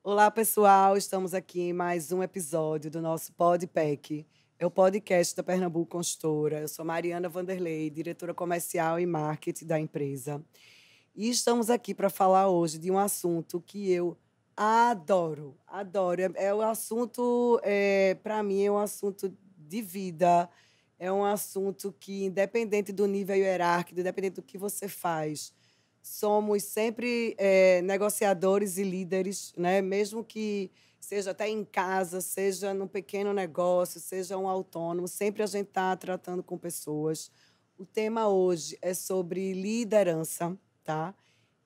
Olá, pessoal. Estamos aqui em mais um episódio do nosso Podpack. É o podcast da Pernambuco Consultora. Eu sou Mariana Vanderlei, diretora comercial e marketing da empresa. E estamos aqui para falar hoje de um assunto que eu adoro. É um assunto, para mim, é um assunto de vida. É um assunto que, independente do nível hierárquico, independente do que você faz, somos sempre negociadores e líderes, né? Mesmo que seja até em casa, seja num pequeno negócio, seja um autônomo, sempre a gente está tratando com pessoas. O tema hoje é sobre liderança, tá?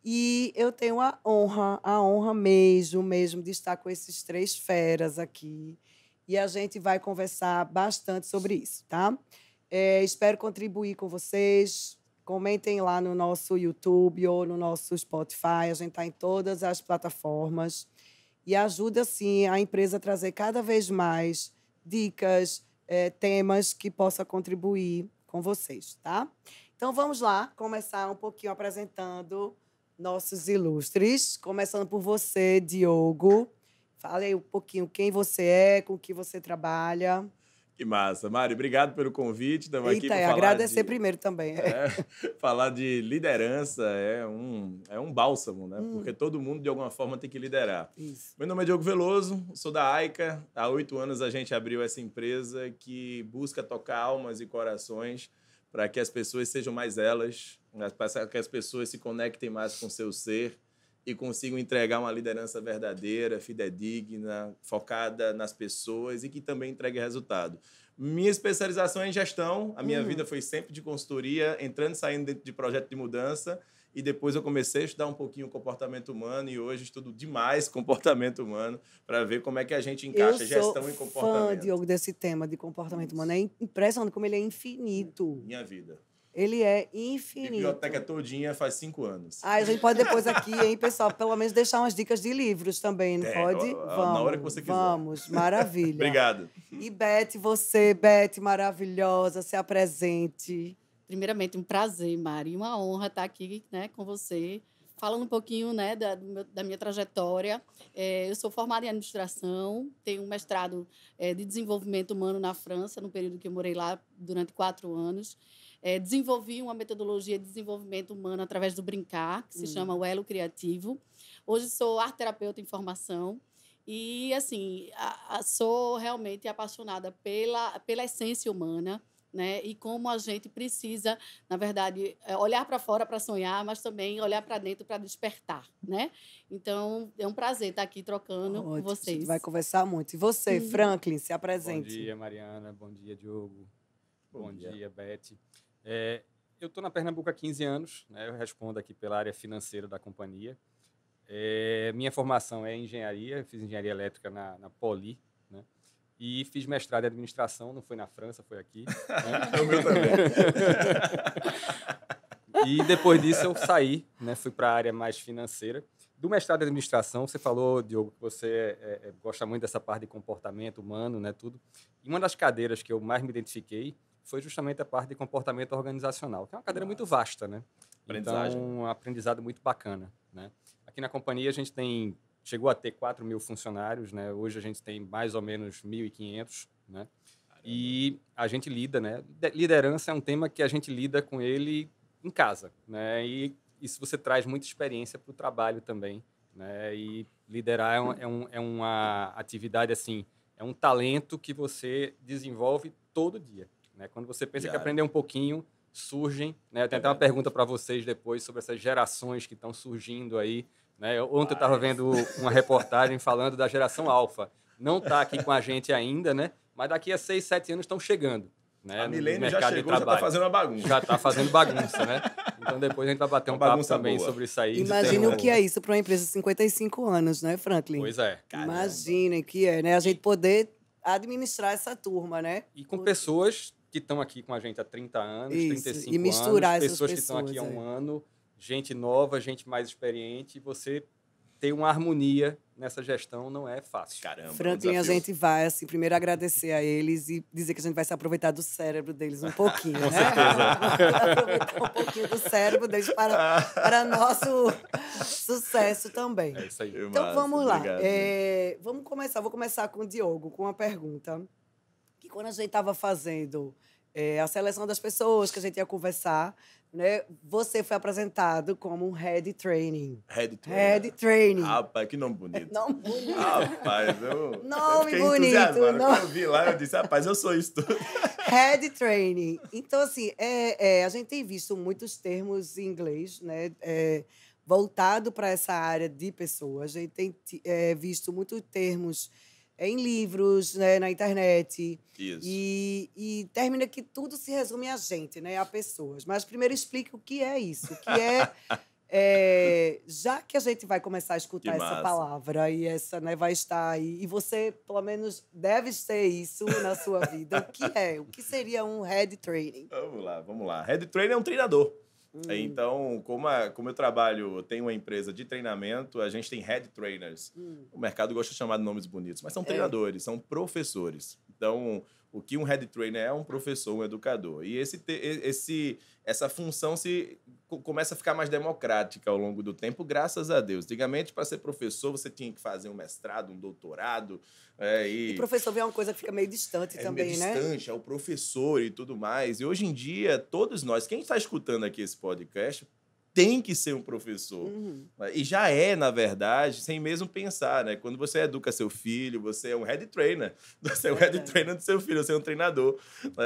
E eu tenho a honra mesmo de estar com esses três feras aqui. E a gente vai conversar bastante sobre isso, tá? Espero contribuir com vocês. Comentem lá no nosso YouTube ou no nosso Spotify. A gente está em todas as plataformas. E ajuda, assim, a empresa a trazer cada vez mais dicas, temas que possa contribuir com vocês, tá? Então, vamos lá começar um pouquinho apresentando nossos ilustres. Começando por você, Diogo. Fale aí um pouquinho quem você é, com que você trabalha. Que massa. Mari, obrigado pelo convite. Estamos aqui para falar agradecer primeiro também. Falar de liderança é um bálsamo, né? Porque todo mundo, de alguma forma, tem que liderar. Isso. Meu nome é Diogo Veloso, sou da AICA. Há 8 anos a gente abriu essa empresa que busca tocar almas e corações para que as pessoas sejam mais elas, para que as pessoas se conectem mais com o seu ser e consigam entregar uma liderança verdadeira, fidedigna, focada nas pessoas e que também entregue resultado. Minha especialização é em gestão, a minha vida foi sempre de consultoria, entrando e saindo dentro de projeto de mudança, e depois eu comecei a estudar um pouquinho o comportamento humano e hoje estudo demais comportamento humano para ver como é que a gente encaixa gestão e comportamento. Eu sou fã, Diogo, desse tema de comportamento humano. É impressionante como ele é infinito. Minha vida. Ele é infinito. Biblioteca todinha faz 5 anos. A gente pode depois aqui, hein, pessoal, pelo menos deixar umas dicas de livros também, não pode? Vamos, na hora que você quiser. Vamos, maravilha. Obrigado. E Beth, maravilhosa, se apresente. Primeiramente, um prazer, Mari, uma honra estar aqui, né, com você, falando um pouquinho, né, da minha trajetória. Eu sou formada em administração, tenho um mestrado de desenvolvimento humano na França, no período que eu morei lá durante 4 anos. Desenvolvi uma metodologia de desenvolvimento humano através do brincar, que se chama o Elo Criativo. Hoje sou arte-terapeuta em formação e, assim, sou realmente apaixonada pela essência humana, né? E como a gente precisa, na verdade, olhar para fora para sonhar, mas também olhar para dentro para despertar, né? Então, é um prazer estar aqui trocando com vocês. A gente vai conversar muito. E você, Franklin, se apresente. Bom dia, Mariana. Bom dia, Diogo. Bom dia, Beth. Eu estou na Pernambuco há 15 anos, né? Eu respondo aqui pela área financeira da companhia. Minha formação é em engenharia, fiz engenharia elétrica na Poli, né? E fiz mestrado em administração, não foi na França, foi aqui. Né? O meu também. E depois disso eu saí, né? Fui para a área mais financeira. Do mestrado em administração, você falou, Diogo, que você gosta muito dessa parte de comportamento humano, né? Tudo. E uma das cadeiras que eu mais me identifiquei foi justamente a parte de comportamento organizacional, que é uma cadeira muito vasta, né? Aprendizagem. Então, um aprendizado muito bacana, né? Aqui na companhia a gente chegou a ter 4.000 funcionários, né? Hoje a gente tem mais ou menos 1.500, né? E a gente lida, né? Liderança é um tema que a gente lida com ele em casa, né? E isso você traz muita experiência para o trabalho também, né? E liderar é uma atividade, assim, é um talento que você desenvolve todo dia, né? Quando você pensa que aprender um pouquinho, surgem, né? Eu tenho até uma pergunta para vocês depois sobre essas gerações que estão surgindo aí, né? Ontem eu estava vendo uma reportagem falando da geração alfa. Não está aqui com a gente ainda, né? Mas daqui a 6, 7 anos estão chegando. Né? A milênio já chegou, já está fazendo uma bagunça. Já está fazendo bagunça, né? Então depois a gente vai bater um papo também sobre isso aí. Imagina o que é isso para uma empresa de 55 anos, né, Franklin? Pois é. Imaginem o que é, né? A gente poder administrar essa turma, né? E com pessoas que estão aqui com a gente há 30 anos, isso, 35 e misturar anos, essas pessoas que estão aqui há um ano, gente nova, gente mais experiente, e você ter uma harmonia nessa gestão não é fácil. Caramba, Franklin, a gente vai, assim, primeiro agradecer a eles e dizer que a gente vai se aproveitar do cérebro deles um pouquinho, né? Aproveitar um pouquinho do cérebro deles para nosso sucesso também. É isso aí. Então, vamos lá. Obrigado. Vamos começar. Vou começar com o Diogo, com uma pergunta. Que quando a gente estava fazendo a seleção das pessoas que a gente ia conversar, né, você foi apresentado como um Head Training. Head Training. Rapaz, que nome bonito. Nome bonito. Rapaz, eu Nome fiquei bonito, entusiasmado. nome- Quando eu vi lá, eu disse, rapaz, eu sou isso tudo. Head Training. Então, assim, a gente tem visto muitos termos em inglês, né, voltado para essa área de pessoas. A gente tem visto muitos termos em livros, né, na internet. Isso. E termina que tudo se resume a gente, né, a pessoas. Mas primeiro explique o que é isso. O que já que a gente vai começar a escutar Que essa massa. palavra e essa, né, vai estar aí, e você, pelo menos, deve ter isso na sua vida, o que é? O que seria um Head Training? Vamos lá. Head Trainer é um treinador. Então, como eu trabalho, eu tenho uma empresa de treinamento, a gente tem Head Trainers. O mercado gosta de chamar de nomes bonitos, mas são treinadores, são professores. Então, o que um Head Trainer é um professor, um educador. E essa função começa a ficar mais democrática ao longo do tempo, graças a Deus. Antigamente, para ser professor, você tinha que fazer um mestrado, um doutorado. E professor vê uma coisa que fica meio distante também, meio né? distante, é o professor e tudo mais. E hoje em dia, todos nós, quem está escutando aqui esse podcast, tem que ser um professor. E já na verdade, sem mesmo pensar, né? Quando você educa seu filho, você é um head trainer. Você é um head trainer do seu filho, você é um treinador.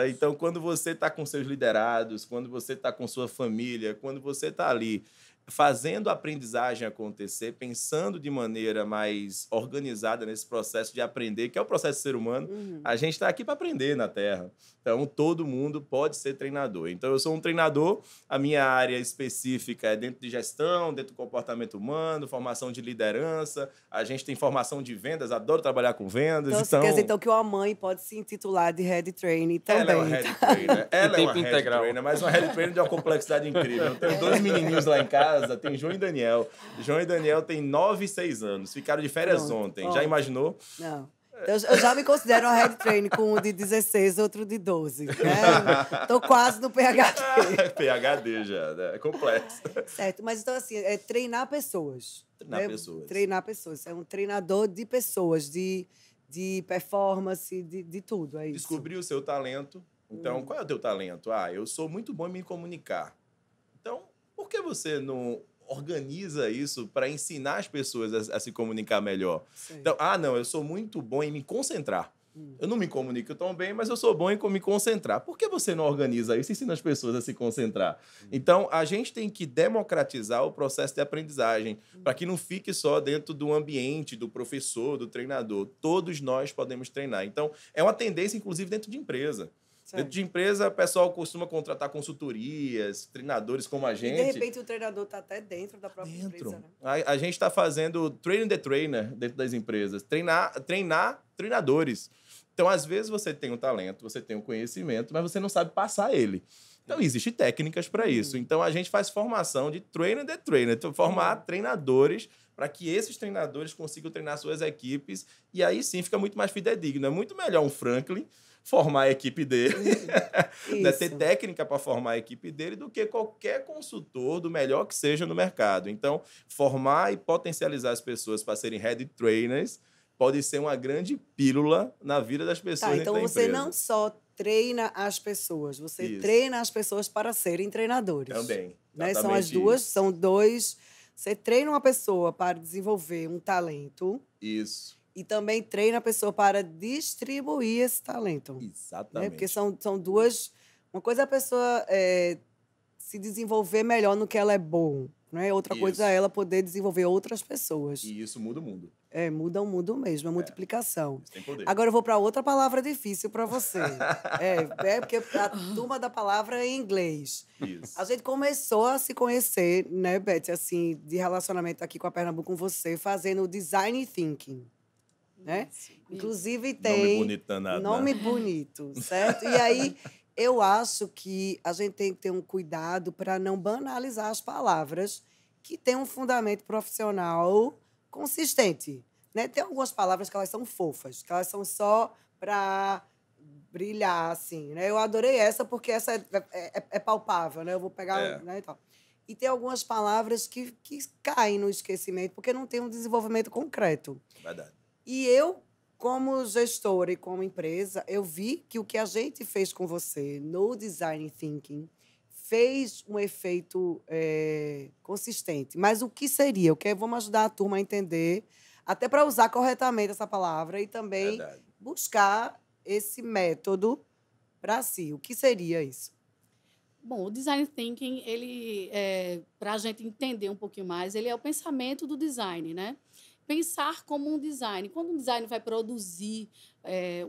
Então, quando você está com seus liderados, quando você está com sua família, quando você está ali fazendo a aprendizagem acontecer, pensando de maneira mais organizada nesse processo de aprender, que é o processo do ser humano, a gente está aqui para aprender na Terra. Então, todo mundo pode ser treinador. Então, eu sou um treinador, a minha área específica é dentro de gestão, dentro do comportamento humano, formação de liderança, a gente tem formação de vendas, adoro trabalhar com vendas. Então, quer dizer então, que uma mãe pode se intitular de Head Training também. Ela é uma Head Trainer. Ela é uma tempo Head integral. Trainer, mas uma Head Trainer de uma complexidade incrível. Eu tenho 2 menininhos lá em casa, tem João e Daniel. João e Daniel têm 9 e 6 anos. Ficaram de férias Pronto, ontem. ó. Já imaginou? Não. Então, eu já me considero uma Head Training com um de 16, outro de 12. Né? Tô quase no PhD. PhD já, né? É complexo. Certo, mas então assim, é treinar pessoas. Treinar pessoas. Treinar pessoas. É um treinador de pessoas, de performance, de tudo, é isso. Descobrir o seu talento. Então, qual é o teu talento? Eu sou muito bom em me comunicar. Então, por que você não organiza isso para ensinar as pessoas a se comunicar melhor? Sim. Então, não, eu sou muito bom em me concentrar. Eu não me comunico tão bem, mas eu sou bom em me concentrar. Por que você não organiza isso e ensina as pessoas a se concentrar? Então, a gente tem que democratizar o processo de aprendizagem para que não fique só dentro do ambiente, do professor, do treinador. Todos nós podemos treinar. Então, é uma tendência, inclusive, dentro de empresa. Certo. Dentro de empresa, o pessoal costuma contratar consultorias, treinadores como a gente. E, de repente, o treinador está até dentro da própria empresa, né? A gente está fazendo training the trainer dentro das empresas. Treinar treinadores. Então, às vezes, você tem um talento, você tem um conhecimento, mas você não sabe passar ele. Então, existem técnicas para isso. Então, a gente faz formação de trainer the trainer. Então, formar treinadores para que esses treinadores consigam treinar suas equipes. E aí, sim, fica muito mais fidedigno. É muito melhor um Franklin formar a equipe dele, né, ter técnica para formar a equipe dele, do que qualquer consultor, do melhor que seja no mercado. Então, formar e potencializar as pessoas para serem head trainers pode ser uma grande pílula na vida das pessoas. Então você não só treina as pessoas, você treina as pessoas para serem treinadores. Também. Né? São as duas, são dois. Você treina uma pessoa para desenvolver um talento. Isso. E também treina a pessoa para distribuir esse talento. Exatamente. Né? Porque são duas... Uma coisa é a pessoa se desenvolver melhor no que ela é bom. Né? Outra coisa é ela poder desenvolver outras pessoas. E isso muda o mundo. Muda o mundo mesmo, a multiplicação. Isso tem poder. Agora eu vou para outra palavra difícil para você. Porque a turma da palavra é em inglês. Isso. A gente começou a se conhecer, né, Beth, assim, de relacionamento aqui com a Pernambuco, com você, fazendo o design thinking. Né? Inclusive tem... Nome bonito danado. Nome bonito, certo? E aí, eu acho que a gente tem que ter um cuidado para não banalizar as palavras que têm um fundamento profissional consistente. Né? Tem algumas palavras que elas são fofas, que elas são só para brilhar, assim. Né? Eu adorei essa porque essa é palpável, né? Eu vou pegar... Né, e tal. E tem algumas palavras que caem no esquecimento porque não tem um desenvolvimento concreto. Verdade. E eu, como gestora e como empresa, eu vi que o que a gente fez com você no Design Thinking fez um efeito consistente. Mas o que seria? Vamos ajudar a turma a entender, até para usar corretamente essa palavra e também buscar esse método para si. O que seria isso? Bom, o Design Thinking, para a gente entender um pouquinho mais, ele é o pensamento do design, né? Pensar como um design. Quando um design vai produzir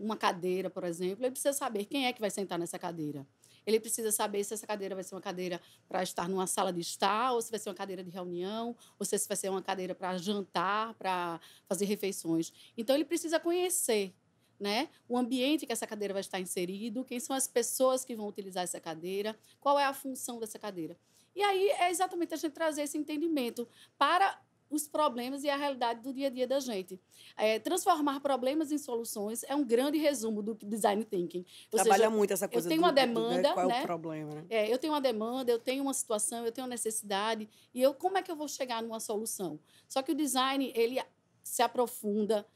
uma cadeira, por exemplo, ele precisa saber quem é que vai sentar nessa cadeira. Ele precisa saber se essa cadeira vai ser uma cadeira para estar numa sala de estar, ou se vai ser uma cadeira de reunião, ou se vai ser uma cadeira para jantar, para fazer refeições. Então, ele precisa conhecer, né, o ambiente que essa cadeira vai estar inserido, quem são as pessoas que vão utilizar essa cadeira, qual é a função dessa cadeira. E aí é exatamente a gente trazer esse entendimento para os problemas e a realidade do dia a dia da gente. Transformar problemas em soluções é um grande resumo do Design Thinking. Trabalha muito essa coisa eu tenho uma demanda, qual é né? o problema, né? Eu tenho uma demanda, eu tenho uma situação, eu tenho uma necessidade, e como é que eu vou chegar numa solução? Só que o design, ele se aprofunda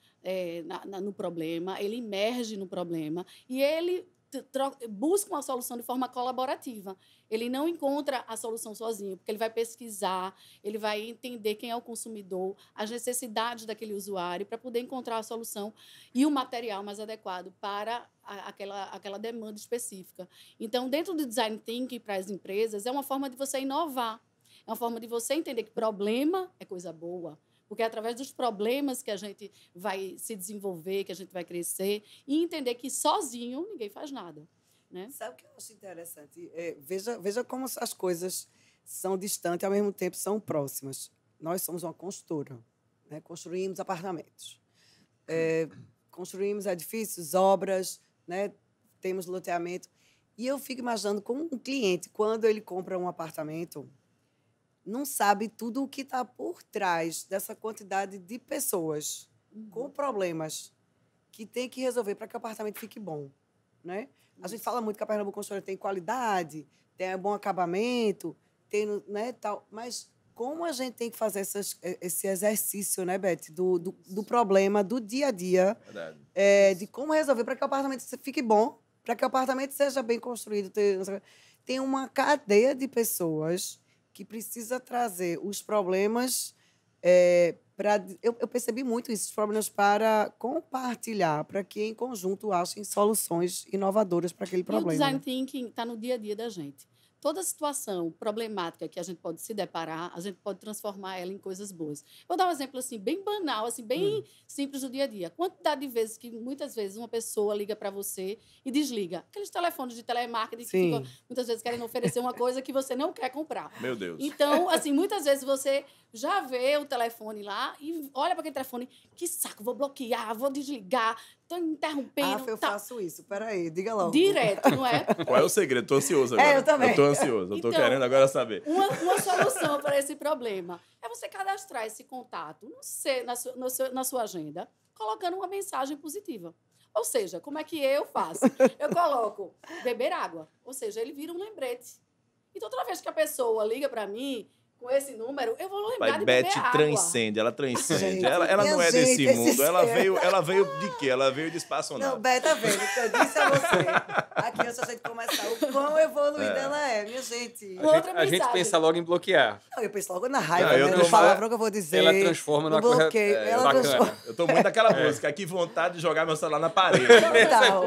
no problema, ele emerge no problema e ele busca uma solução de forma colaborativa. Ele não encontra a solução sozinho, porque ele vai pesquisar, ele vai entender quem é o consumidor, as necessidades daquele usuário, para poder encontrar a solução e o material mais adequado para aquela demanda específica. Então, dentro do Design Thinking para as empresas, é uma forma de você inovar, é uma forma de você entender que problema é coisa boa, porque é através dos problemas que a gente vai se desenvolver, que a gente vai crescer, e entender que sozinho ninguém faz nada. Né? Sabe o que eu acho interessante? Veja como as coisas são distantes e, ao mesmo tempo, são próximas. Nós somos uma construtora, né? Construímos apartamentos, construímos edifícios, obras, né? Temos loteamento. E eu fico imaginando como um cliente, quando ele compra um apartamento, não sabe tudo o que está por trás dessa quantidade de pessoas com problemas que tem que resolver para que o apartamento fique bom. Né? A gente fala muito que a Pernambuco Construtora tem qualidade, tem bom acabamento, tem, né, tal, mas como a gente tem que fazer esse exercício, né, Beth, do problema, do dia a dia, de como resolver para que o apartamento fique bom, para que o apartamento seja bem construído. Tem uma cadeia de pessoas que precisa trazer os problemas eu percebi muito isso, os problemas para compartilhar, para que, em conjunto, achem soluções inovadoras para aquele problema. E o Design Thinking está no dia a dia da gente. Toda situação problemática que a gente pode se deparar, a gente pode transformar ela em coisas boas. Vou dar um exemplo assim, bem banal, assim, bem simples do dia a dia. Quantidade de vezes que, muitas vezes, uma pessoa liga para você e desliga. Aqueles telefones de telemarketing que ficam, muitas vezes, querendo oferecer uma coisa que você não quer comprar. Meu Deus. Então, assim, muitas vezes você já vê o telefone lá e olha para aquele telefone, que saco, vou bloquear, vou desligar, estou interrompendo. Eu faço isso. Peraí, diga logo. Direto, não é? Qual é o segredo? Estou ansioso agora. Eu também. Estou ansioso. Estou querendo agora saber. Uma solução para esse problema é você cadastrar esse contato na sua agenda, colocando uma mensagem positiva. Ou seja, como é que eu faço? Eu coloco beber água. Ou seja, ele vira um lembrete. Então, toda vez que a pessoa liga para mim com esse número, eu vou lembrar de beber água. Transcende, ela transcende. Gente, ela não é desse mundo. Ela veio de quê? Ela veio de espaçonave. Não, Beth, tá vendo? Eu disse a você, aqui antes da gente começar, o quão evoluída ela é, minha gente. A gente pensa logo em bloquear. Não, eu penso logo na raiva, Não, no palavrão que eu vou dizer. Ela transforma numa bloqueio. Ela transforma. Eu tô muito naquela música, que vontade de jogar meu celular na parede. Total.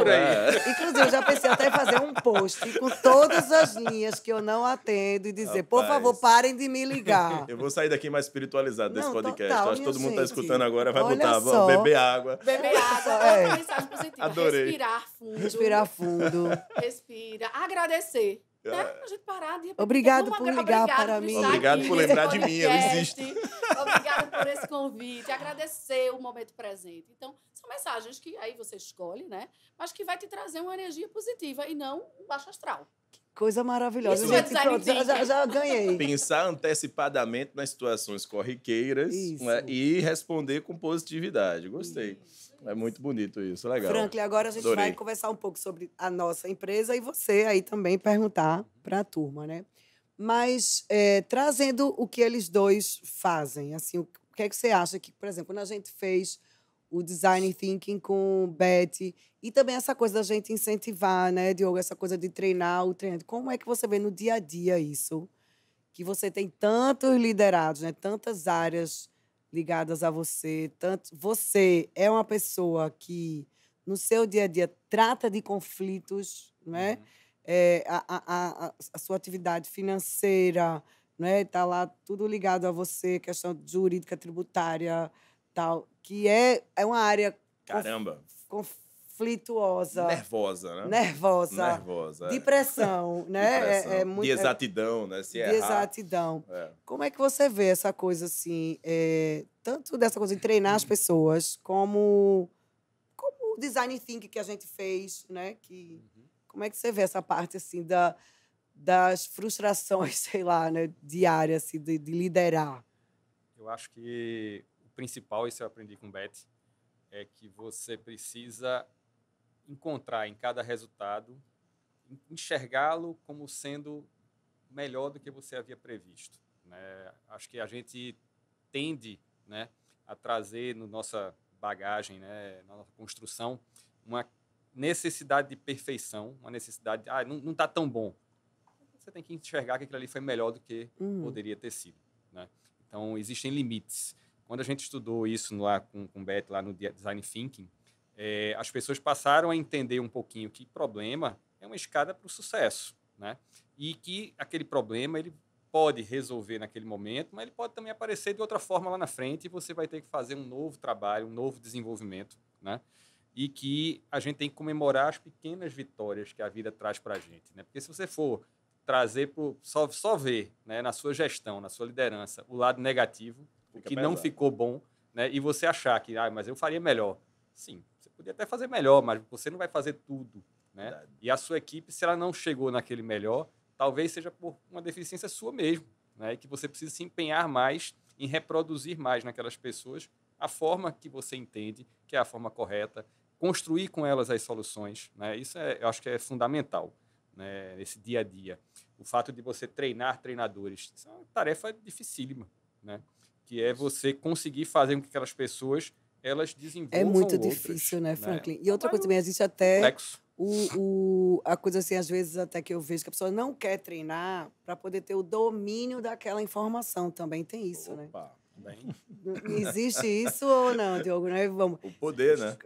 Inclusive, eu já pensei até em fazer um post com todas as linhas que eu não atendo e dizer, por favor, parem de me ligar. Eu vou sair daqui mais espiritualizado desse podcast. Total, acho que todo mundo está gente. escutando agora, vai Olha botar, só. beber água. Beber água, outra mensagem positiva. Adorei. Respirar fundo. Respirar fundo. Respira. Agradecer. Né? A gente parar de repente. Obrigado por ligar para mim. Obrigado por lembrar de mim, eu existo. Obrigado por esse convite. Agradecer o momento presente. Então, são mensagens que aí você escolhe, né? Mas que vai te trazer uma energia positiva e não um baixo astral. Coisa maravilhosa. Isso é Gente, design pronto, já thinking. ganhei. Pensar antecipadamente nas situações corriqueiras, Isso. né, e responder com positividade. Gostei. É muito bonito isso, legal. Franklin, agora a gente Adorei. vai conversar um pouco sobre a nossa empresa e você aí também perguntar para a turma, né? Mas trazendo o que eles dois fazem, assim, o que é que você acha que, por exemplo, quando a gente fez o Design Thinking com Betty e também essa coisa da gente incentivar, né, Diogo, essa coisa de treinar o treinamento, como é que você vê no dia a dia isso? Que você tem tantos liderados, né, tantas áreas ligadas a você, tanto você é uma pessoa que no seu dia a dia trata de conflitos, né? A sua atividade financeira, né? Tá lá tudo ligado a você, questão jurídica, tributária, tal, que é uma área Caramba. conflituosa, Nervosa, né? nervosa, Nervosa. de pressão, né? Depressão. De exatidão, né? Se de errar. exatidão. É. Como é que você vê essa coisa assim, tanto dessa coisa de treinar as pessoas, como o design thinking que a gente fez, né? Como é que você vê essa parte assim das frustrações, sei lá, né, diárias assim, de liderar? Eu acho que o principal, isso eu aprendi com Beth, é que você precisa encontrar em cada resultado, enxergá-lo como sendo melhor do que você havia previsto, né? Acho que a gente tende, né, a trazer na nossa bagagem, né, na nossa construção, uma necessidade de perfeição, uma necessidade de, não está tão bom. Você tem que enxergar que aquilo ali foi melhor do que poderia ter sido, né? Então, existem limites. Quando a gente estudou isso lá com Beth, lá no Design Thinking, as pessoas passaram a entender um pouquinho que problema é uma escada para o sucesso, né? E que aquele problema ele pode resolver naquele momento, mas ele pode também aparecer de outra forma lá na frente e você vai ter que fazer um novo trabalho, um novo desenvolvimento, né? E que a gente tem que comemorar as pequenas vitórias que a vida traz para a gente, né? Porque se você for trazer só ver, né, na sua gestão, na sua liderança, o lado negativo, o que não ficou bom, né? E você achar que, mas eu faria melhor. Sim, você podia até fazer melhor, mas você não vai fazer tudo, né? Verdade. E a sua equipe, se ela não chegou naquele melhor, talvez seja por uma deficiência sua mesmo, né? E que você precisa se empenhar mais em reproduzir mais naquelas pessoas a forma que você entende que é a forma correta, construir com elas as soluções, né? Isso eu acho que é fundamental, né? Nesse dia a dia. O fato de você treinar treinadores, isso é uma tarefa dificílima, né? Que é você conseguir fazer com que aquelas pessoas elas desenvolvam. É muito outras, difícil, né, Franklin? Né? E outra coisa também, existe até complexo. a coisa assim, às vezes até que eu vejo que a pessoa não quer treinar para poder ter o domínio daquela informação. Também tem isso, né? Bem. Existe isso ou não, Diogo? Né? Vamos. O poder, né?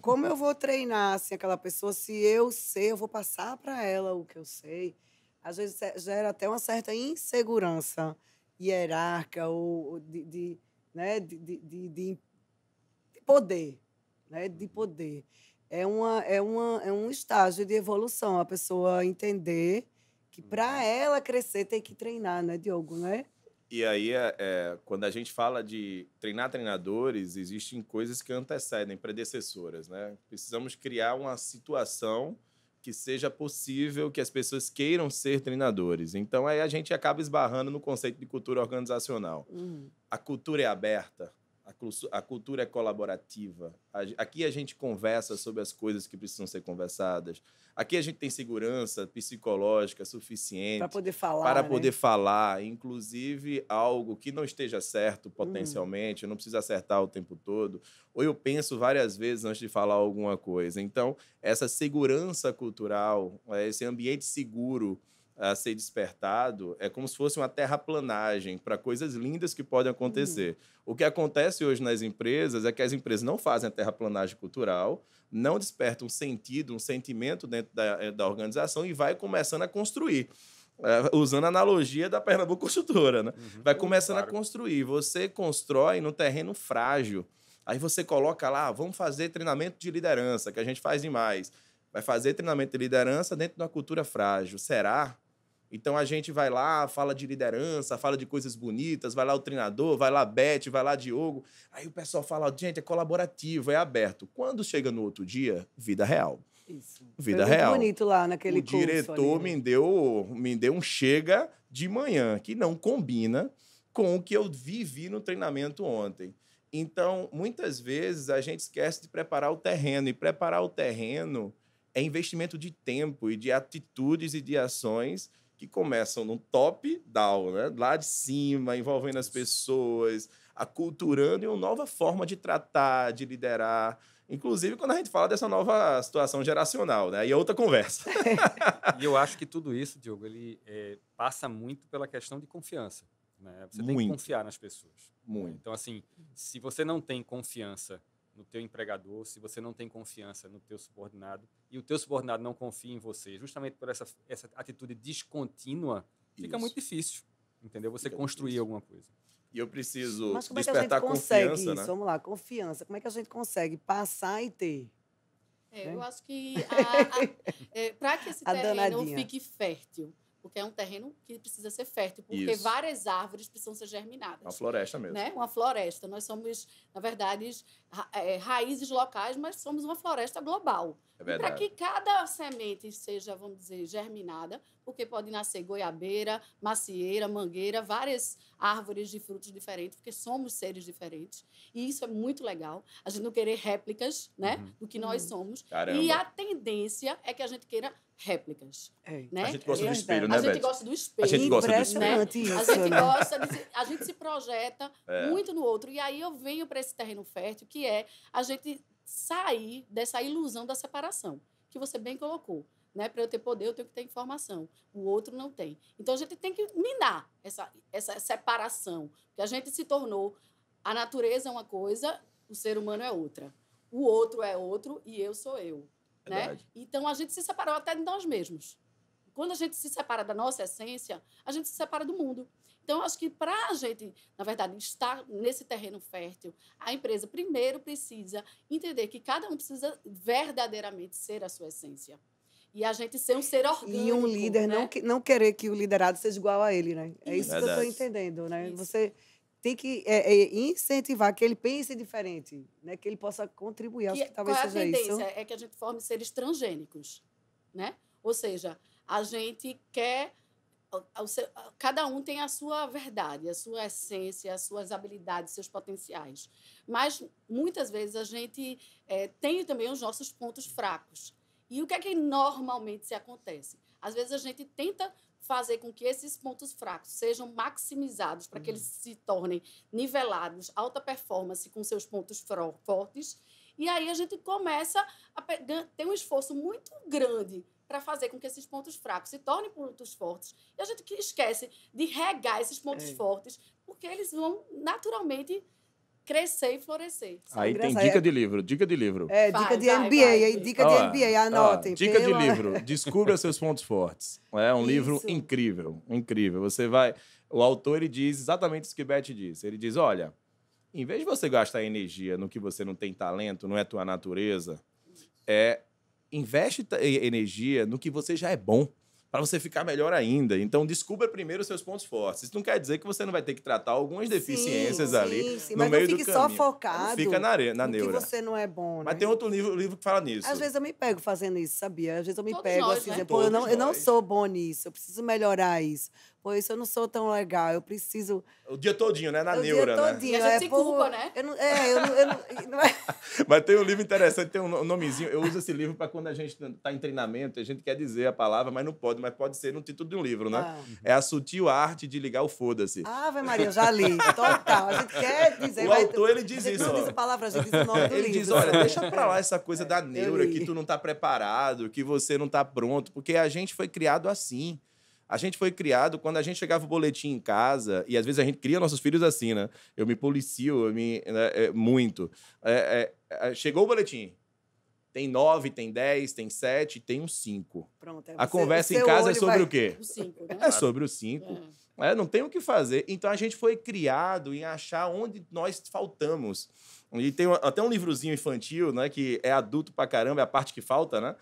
Como eu vou treinar assim, aquela pessoa, se eu sei, eu vou passar para ela o que eu sei. Às vezes gera até uma certa insegurança hierárquica ou né, de poder, né? De poder. É um estágio de evolução, a pessoa entender que para ela crescer tem que treinar, né, Diogo? Né? E aí, quando a gente fala de treinar treinadores, existem coisas que antecedem, predecessoras, né? Precisamos criar uma situação que seja possível que as pessoas queiram ser treinadores. Então, aí a gente acaba esbarrando no conceito de cultura organizacional. A cultura é aberta, a cultura é colaborativa. Aqui a gente conversa sobre as coisas que precisam ser conversadas. Aqui a gente tem segurança psicológica suficiente para poder falar, para poder falar, inclusive algo que não esteja certo potencialmente, eu não preciso acertar o tempo todo, ou eu penso várias vezes antes de falar alguma coisa. Então, essa segurança cultural, esse ambiente seguro a ser despertado, é como se fosse uma terraplanagem para coisas lindas que podem acontecer. O que acontece hoje nas empresas é que as empresas não fazem a terraplanagem cultural, não despertam um sentido, um sentimento dentro da organização e vai começando a construir. Usando a analogia da Pernambuco Construtora, né? Vai começando a construir. Você constrói no terreno frágil. Aí você coloca lá, vamos fazer treinamento de liderança, que a gente faz demais. Vai fazer treinamento de liderança dentro de uma cultura frágil. Será? Então, a gente vai lá, fala de liderança, fala de coisas bonitas, vai lá o treinador, vai lá a Beth, vai lá Diogo. Aí o pessoal fala, gente, é colaborativo, é aberto. Quando chega no outro dia, vida real. Isso. Vida Foi real. muito bonito lá naquele O curso diretor ali, né? me deu um chega de manhã, que não combina com o que eu vivi no treinamento ontem. Então, muitas vezes, a gente esquece de preparar o terreno. E preparar o terreno é investimento de tempo e de atitudes e de ações que começam no top-down, né? Lá de cima, envolvendo as pessoas, aculturando uma nova forma de tratar, de liderar. Inclusive, quando a gente fala dessa nova situação geracional, né? Aí é outra conversa. E eu acho que tudo isso, Diogo, ele passa muito pela questão de confiança. Né? Você tem que Muito. confiar nas pessoas. Muito. Então, assim, se você não tem confiança no teu empregador, se você não tem confiança no teu subordinado e o teu subordinado não confia em você, justamente por essa atitude descontínua, fica Isso. muito difícil, entendeu? Você Fica construir difícil. alguma coisa. E eu preciso Mas como é que a gente despertar consegue confiança, isso? né? Vamos lá, confiança. Como é que a gente consegue passar e ter? Eu acho que para que esse A terreno danadinha. fique fértil, porque é um terreno que precisa ser fértil, porque Isso. várias árvores precisam ser germinadas. Uma floresta mesmo. Né? Uma floresta. Nós somos, na verdade, raízes locais, mas somos uma floresta global. É E para verdade. que cada semente seja, vamos dizer, germinada, porque pode nascer goiabeira, macieira, mangueira, várias árvores de frutos diferentes, porque somos seres diferentes. E isso é muito legal. A gente não querer réplicas, né, do que nós somos. Caramba. E a tendência é que a gente queira réplicas. É. Né? A gente gosta do verdade. espelho, A né, gente Beth? gosta do espelho. A gente gosta do Impressionante né? isso, A gente né? gosta a gente se projeta muito no outro. E aí eu venho para esse terreno fértil, que é a gente sair dessa ilusão da separação, que você bem colocou. Né? Para eu ter poder, eu tenho que ter informação. O outro não tem. Então, a gente tem que minar essa separação. Porque a gente se tornou... A natureza é uma coisa, o ser humano é outra. O outro é outro e eu sou eu. Né? Verdade. Então, a gente se separou até de nós mesmos. Quando a gente se separa da nossa essência, a gente se separa do mundo. Então, acho que para a gente, na verdade, estar nesse terreno fértil, a empresa primeiro precisa entender que cada um precisa verdadeiramente ser a sua essência. E a gente ser um ser orgânico. E um líder né? não querer que o liderado seja igual a ele, né? É isso que eu estou Verdade. entendendo, né? Isso. Você tem que incentivar que ele pense diferente, né? Que ele possa contribuir. Acho que talvez qual é a seja isso. tendência? É que a gente forme seres transgênicos, né? Ou seja, a gente quer... Cada um tem a sua verdade, a sua essência, as suas habilidades, seus potenciais. Mas, muitas vezes, a gente tem também os nossos pontos fracos. E o que é que normalmente se acontece? Às vezes, a gente tenta fazer com que esses pontos fracos sejam maximizados para que eles se tornem nivelados, alta performance com seus pontos fortes. E aí a gente começa a ter um esforço muito grande para fazer com que esses pontos fracos se tornem pontos fortes. E a gente que esquece de regar esses pontos fortes, porque eles vão naturalmente crescer e florescer. Aí tem engraçado. dica de livro, dica de livro. Dica de MBA, vai. aí, dica de MBA, anotem. Dica de pelo- livro, descubra seus pontos fortes. É um livro Isso. incrível, incrível. Você vai... O autor, ele diz exatamente isso que Beth disse. Ele diz, olha, em vez de você gastar energia no que você não tem talento, não é tua natureza, investe energia no que você já é bom, para você ficar melhor ainda. Então, descubra primeiro os seus pontos fortes. Isso não quer dizer que você não vai ter que tratar algumas deficiências ali sim, no mas meio não do fique caminho. só focado Não fica na no que neura. você não é bom, né? Mas tem outro livro que fala nisso. Às vezes eu me pego fazendo isso, sabia? Às vezes eu me Todos pego nós, assim, né? dizendo, pô, eu não Todos nós. sou bom nisso, eu preciso melhorar isso. Pô, isso eu não sou tão legal, eu preciso... O dia todinho, né? Na o neura, dia né? todinho, E a gente se pô, culpa, né? Eu não é... Mas tem um livro interessante, tem um nomezinho. Eu uso esse livro para quando a gente está em treinamento, a gente quer dizer a palavra, mas não pode. Mas pode ser no título de um livro, né? Ah. É A Sutil Arte de Ligar o Foda-se. Ave Maria, eu já li, total. A gente quer dizer... O autor, ele diz a gente isso, não ó. diz a palavra, a gente diz o nome do Ele livro. diz, olha, sabe? deixa pra lá essa coisa da neura, li. que tu não tá preparado, que você não tá pronto, porque a gente foi criado assim. A gente foi criado quando a gente chegava o boletim em casa, e às vezes a gente cria nossos filhos assim, né? Eu me policio muito. Chegou o boletim. Tem 9, tem 10, tem 7, tem um 5. Pronto, A você- conversa o em seu casa é olho sobre vai- o quê? O 5, né? É sobre o 5. Não tem o que fazer. Então, a gente foi criado em achar onde nós faltamos. E tem até um livrozinho infantil, né, que é adulto pra caramba, é a parte que falta, né?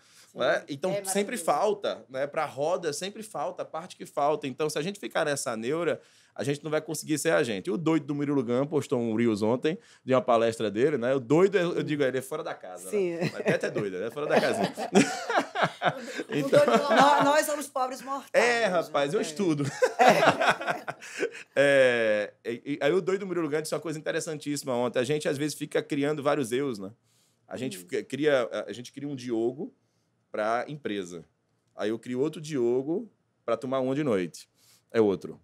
Então, sempre falta. Né? Para a roda, sempre falta a parte que falta. Então, se a gente ficar nessa neura, a gente não vai conseguir ser a gente. O doido do Murilo Gun postou um Reels ontem de uma palestra dele, né? O doido, eu digo, ele é fora da casa. Sim. Né? Mas Tete é doido, é fora da casinha. Então, nós somos pobres mortais. Rapaz, eu estudo. Aí o doido do Murilo Gun disse uma coisa interessantíssima ontem. A gente, às vezes, fica criando vários eus, né? A gente cria um Diogo para empresa. Aí eu crio outro Diogo para tomar uma de noite. É outro.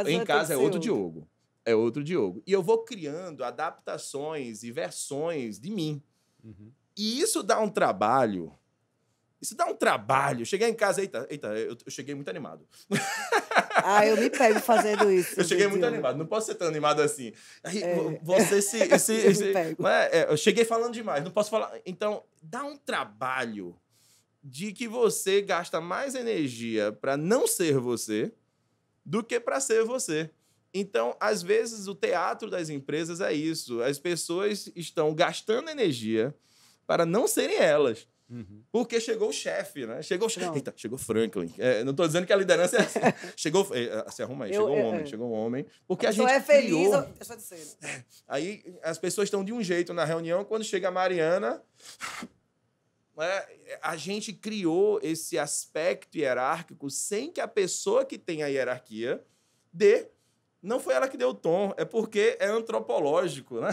Em casa é outro Diogo. É outro Diogo. E eu vou criando adaptações e versões de mim. Uhum. E isso dá um trabalho. Cheguei em casa, eita, eu cheguei muito animado. Eu me pego fazendo isso. Eu cheguei muito animado, não posso ser tão animado assim. Aí, você eu cheguei falando demais, não posso falar. Então, dá um trabalho de que você gasta mais energia para não ser você do que para ser você. Então, às vezes, o teatro das empresas é isso. As pessoas estão gastando energia para não serem elas. Uhum. Porque chegou o chefe, né? Chegou Franklin. Não estou dizendo que a liderança é assim. Se arruma aí. Chegou um homem. Porque a gente é feliz, criou... deixa de ser. Aí as pessoas estão de um jeito na reunião. Quando chega a Mariana... a gente criou esse aspecto hierárquico sem que a pessoa que tem a hierarquia dê. Não foi ela que deu o tom, é porque é antropológico, né?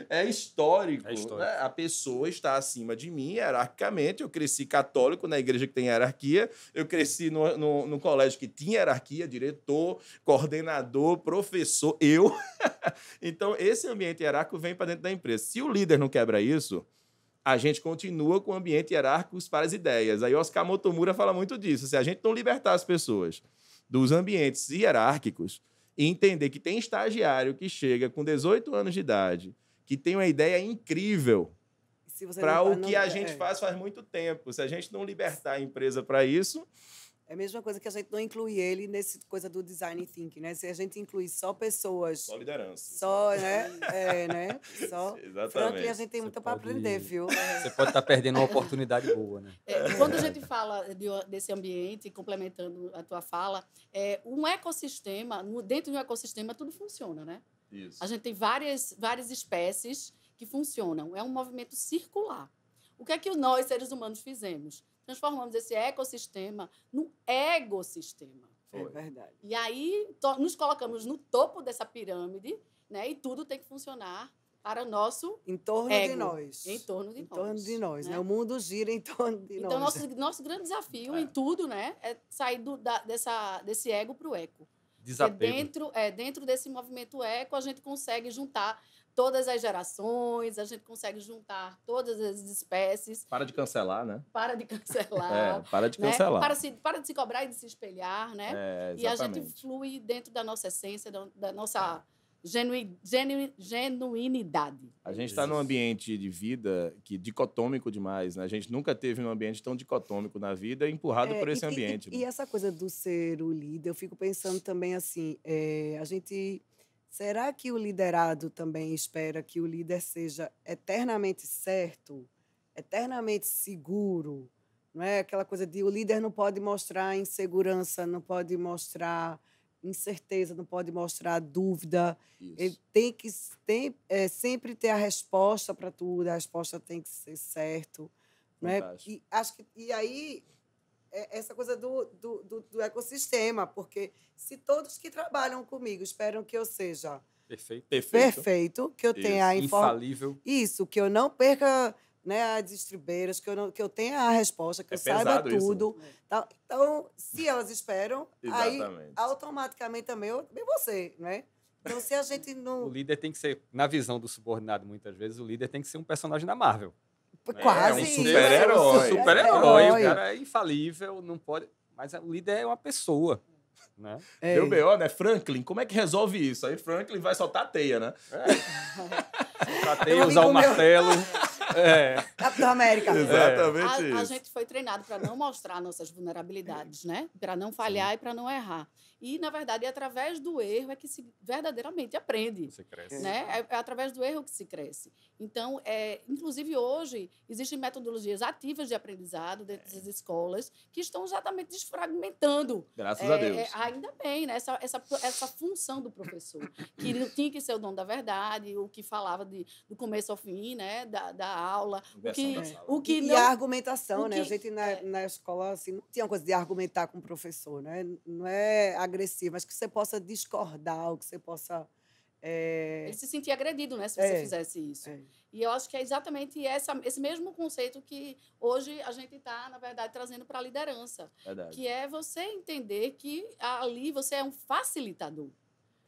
É histórico. Né? A pessoa está acima de mim hierarquicamente. Eu cresci católico na igreja que tem hierarquia, eu cresci no colégio que tinha hierarquia, diretor, coordenador, professor, eu. Então, esse ambiente hierárquico vem para dentro da empresa. Se o líder não quebra isso, a gente continua com o ambiente hierárquico para as ideias. Aí Oscar Motomura fala muito disso. Se a gente não libertar as pessoas dos ambientes hierárquicos e entender que tem estagiário que chega com 18 anos de idade, que tem uma ideia incrível para o que a gente faz muito tempo. Se a gente não libertar a empresa para isso... É a mesma coisa que a gente não incluir ele nessa coisa do design thinking, né? Se a gente incluir só pessoas... Só liderança. Só, né? Exatamente. Franklin, a gente tem muito para aprender, viu? Você pode estar perdendo uma oportunidade boa, né? Quando a gente fala desse ambiente, complementando a tua fala, um ecossistema, dentro de um ecossistema, tudo funciona, né? Isso. A gente tem várias espécies que funcionam. É um movimento circular. O que é que nós, seres humanos, fizemos? Transformamos esse ecossistema no egossistema. É verdade. E aí nos colocamos no topo dessa pirâmide, né? E tudo tem que funcionar para o nosso em torno ego. de nós. Em torno de nós. Né? O mundo gira em torno de nós. Então, nosso grande desafio em tudo, né, é sair desse ego para o eco. Desapego. Dentro desse movimento eco, a gente consegue juntar todas as gerações, a gente consegue juntar todas as espécies. Para de cancelar, né? Para de cancelar. Para de cancelar. Para de se cobrar e de se espelhar, né? E a gente flui dentro da nossa essência, da nossa genuinidade. A gente está num ambiente de vida que dicotômico demais, né? A gente nunca teve um ambiente tão dicotômico na vida, empurrado por esse ambiente. E essa coisa do ser o líder, eu fico pensando também assim, a gente... Será que o liderado também espera que o líder seja eternamente certo, eternamente seguro? Não é aquela coisa de o líder não pode mostrar insegurança, não pode mostrar incerteza, não pode mostrar dúvida. Isso. Ele tem que sempre ter a resposta para tudo, a resposta tem que ser certo. Não é? E aí... essa coisa do ecossistema, porque se todos que trabalham comigo esperam que eu seja perfeito, que eu tenha infalível, que eu não perca, né, as estribeiras, que eu tenha a resposta, que eu saiba tudo. Tá? Então, se elas esperam, aí automaticamente também eu vou ser, né? Então, se a gente não... O líder tem que ser, na visão do subordinado, muitas vezes, o líder tem que ser um personagem da Marvel. Quase um super-herói. O cara é infalível, não pode... Mas o líder é uma pessoa, né? Deu B.O., né? Franklin, como é que resolve isso? Aí Franklin vai soltar a teia, né? A teia, usar o martelo. Capitão América. Exatamente A gente foi treinado para não mostrar nossas vulnerabilidades, né? Para não falhar e para não errar. E, na verdade, é através do erro é que se verdadeiramente aprende. Você cresce. Né? É através do erro que se cresce. Então, inclusive hoje, existem metodologias ativas de aprendizado dentro das escolas que estão exatamente desfragmentando. Graças a Deus. Ainda bem, né? Essa função do professor, que não tinha que ser o dono da verdade, o que falava do começo ao fim, né? da aula. E a argumentação, né? A gente na escola assim, não tinha uma coisa de argumentar com o professor, né? Não é agressivo, mas que você possa discordar, ou que você possa... Ele se sentia agredido, né, se você fizesse isso. E eu acho que é exatamente esse mesmo conceito que hoje a gente está, na verdade, trazendo para a liderança. Verdade. Que é você entender que ali você é um facilitador.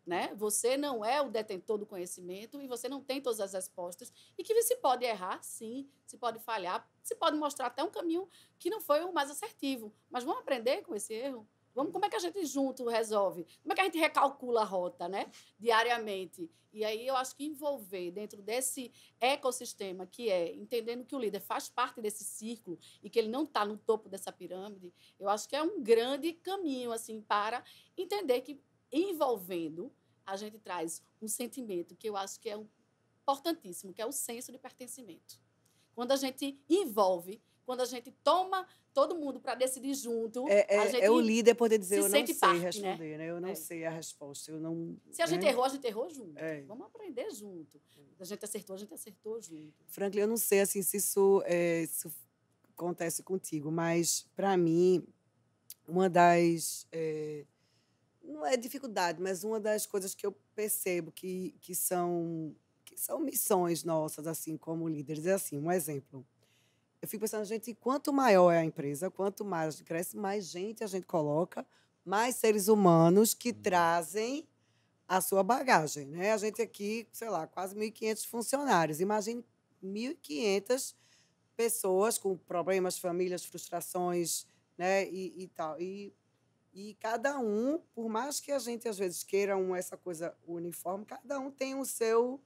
Né? Você não é o detentor do conhecimento e você não tem todas as respostas. E que se pode errar, sim, se pode falhar, se pode mostrar até um caminho que não foi o mais assertivo. Mas vamos aprender com esse erro? Como é que a gente junto resolve? Como é que a gente recalcula a rota, né? Diariamente? E aí eu acho que envolver dentro desse ecossistema, que é entendendo que o líder faz parte desse círculo e que ele não está no topo dessa pirâmide, eu acho que é um grande caminho assim, para entender que, envolvendo, a gente traz um sentimento que eu acho que é importantíssimo, que é o senso de pertencimento. Quando a gente envolve, quando a gente toma todo mundo para decidir junto, a gente o líder poder dizer, eu não sei parte, responder, né? Eu não sei a resposta. Eu não, Se a gente errou, a gente errou junto. Vamos aprender junto. A gente acertou junto. Franklin, eu não sei assim, se isso acontece contigo, mas, para mim, uma das... não é dificuldade, mas uma das coisas que eu percebo que são missões nossas, assim, como líderes, é assim, um exemplo. Eu fico pensando, gente, quanto maior é a empresa, quanto mais a gente cresce, mais gente a gente coloca, mais seres humanos que trazem a sua bagagem, né? A gente aqui, sei lá, quase 1.500 funcionários. Imagine 1.500 pessoas com problemas, famílias, frustrações, né? E tal. E cada um, por mais que a gente, às vezes, queira essa coisa uniforme, cada um tem o seu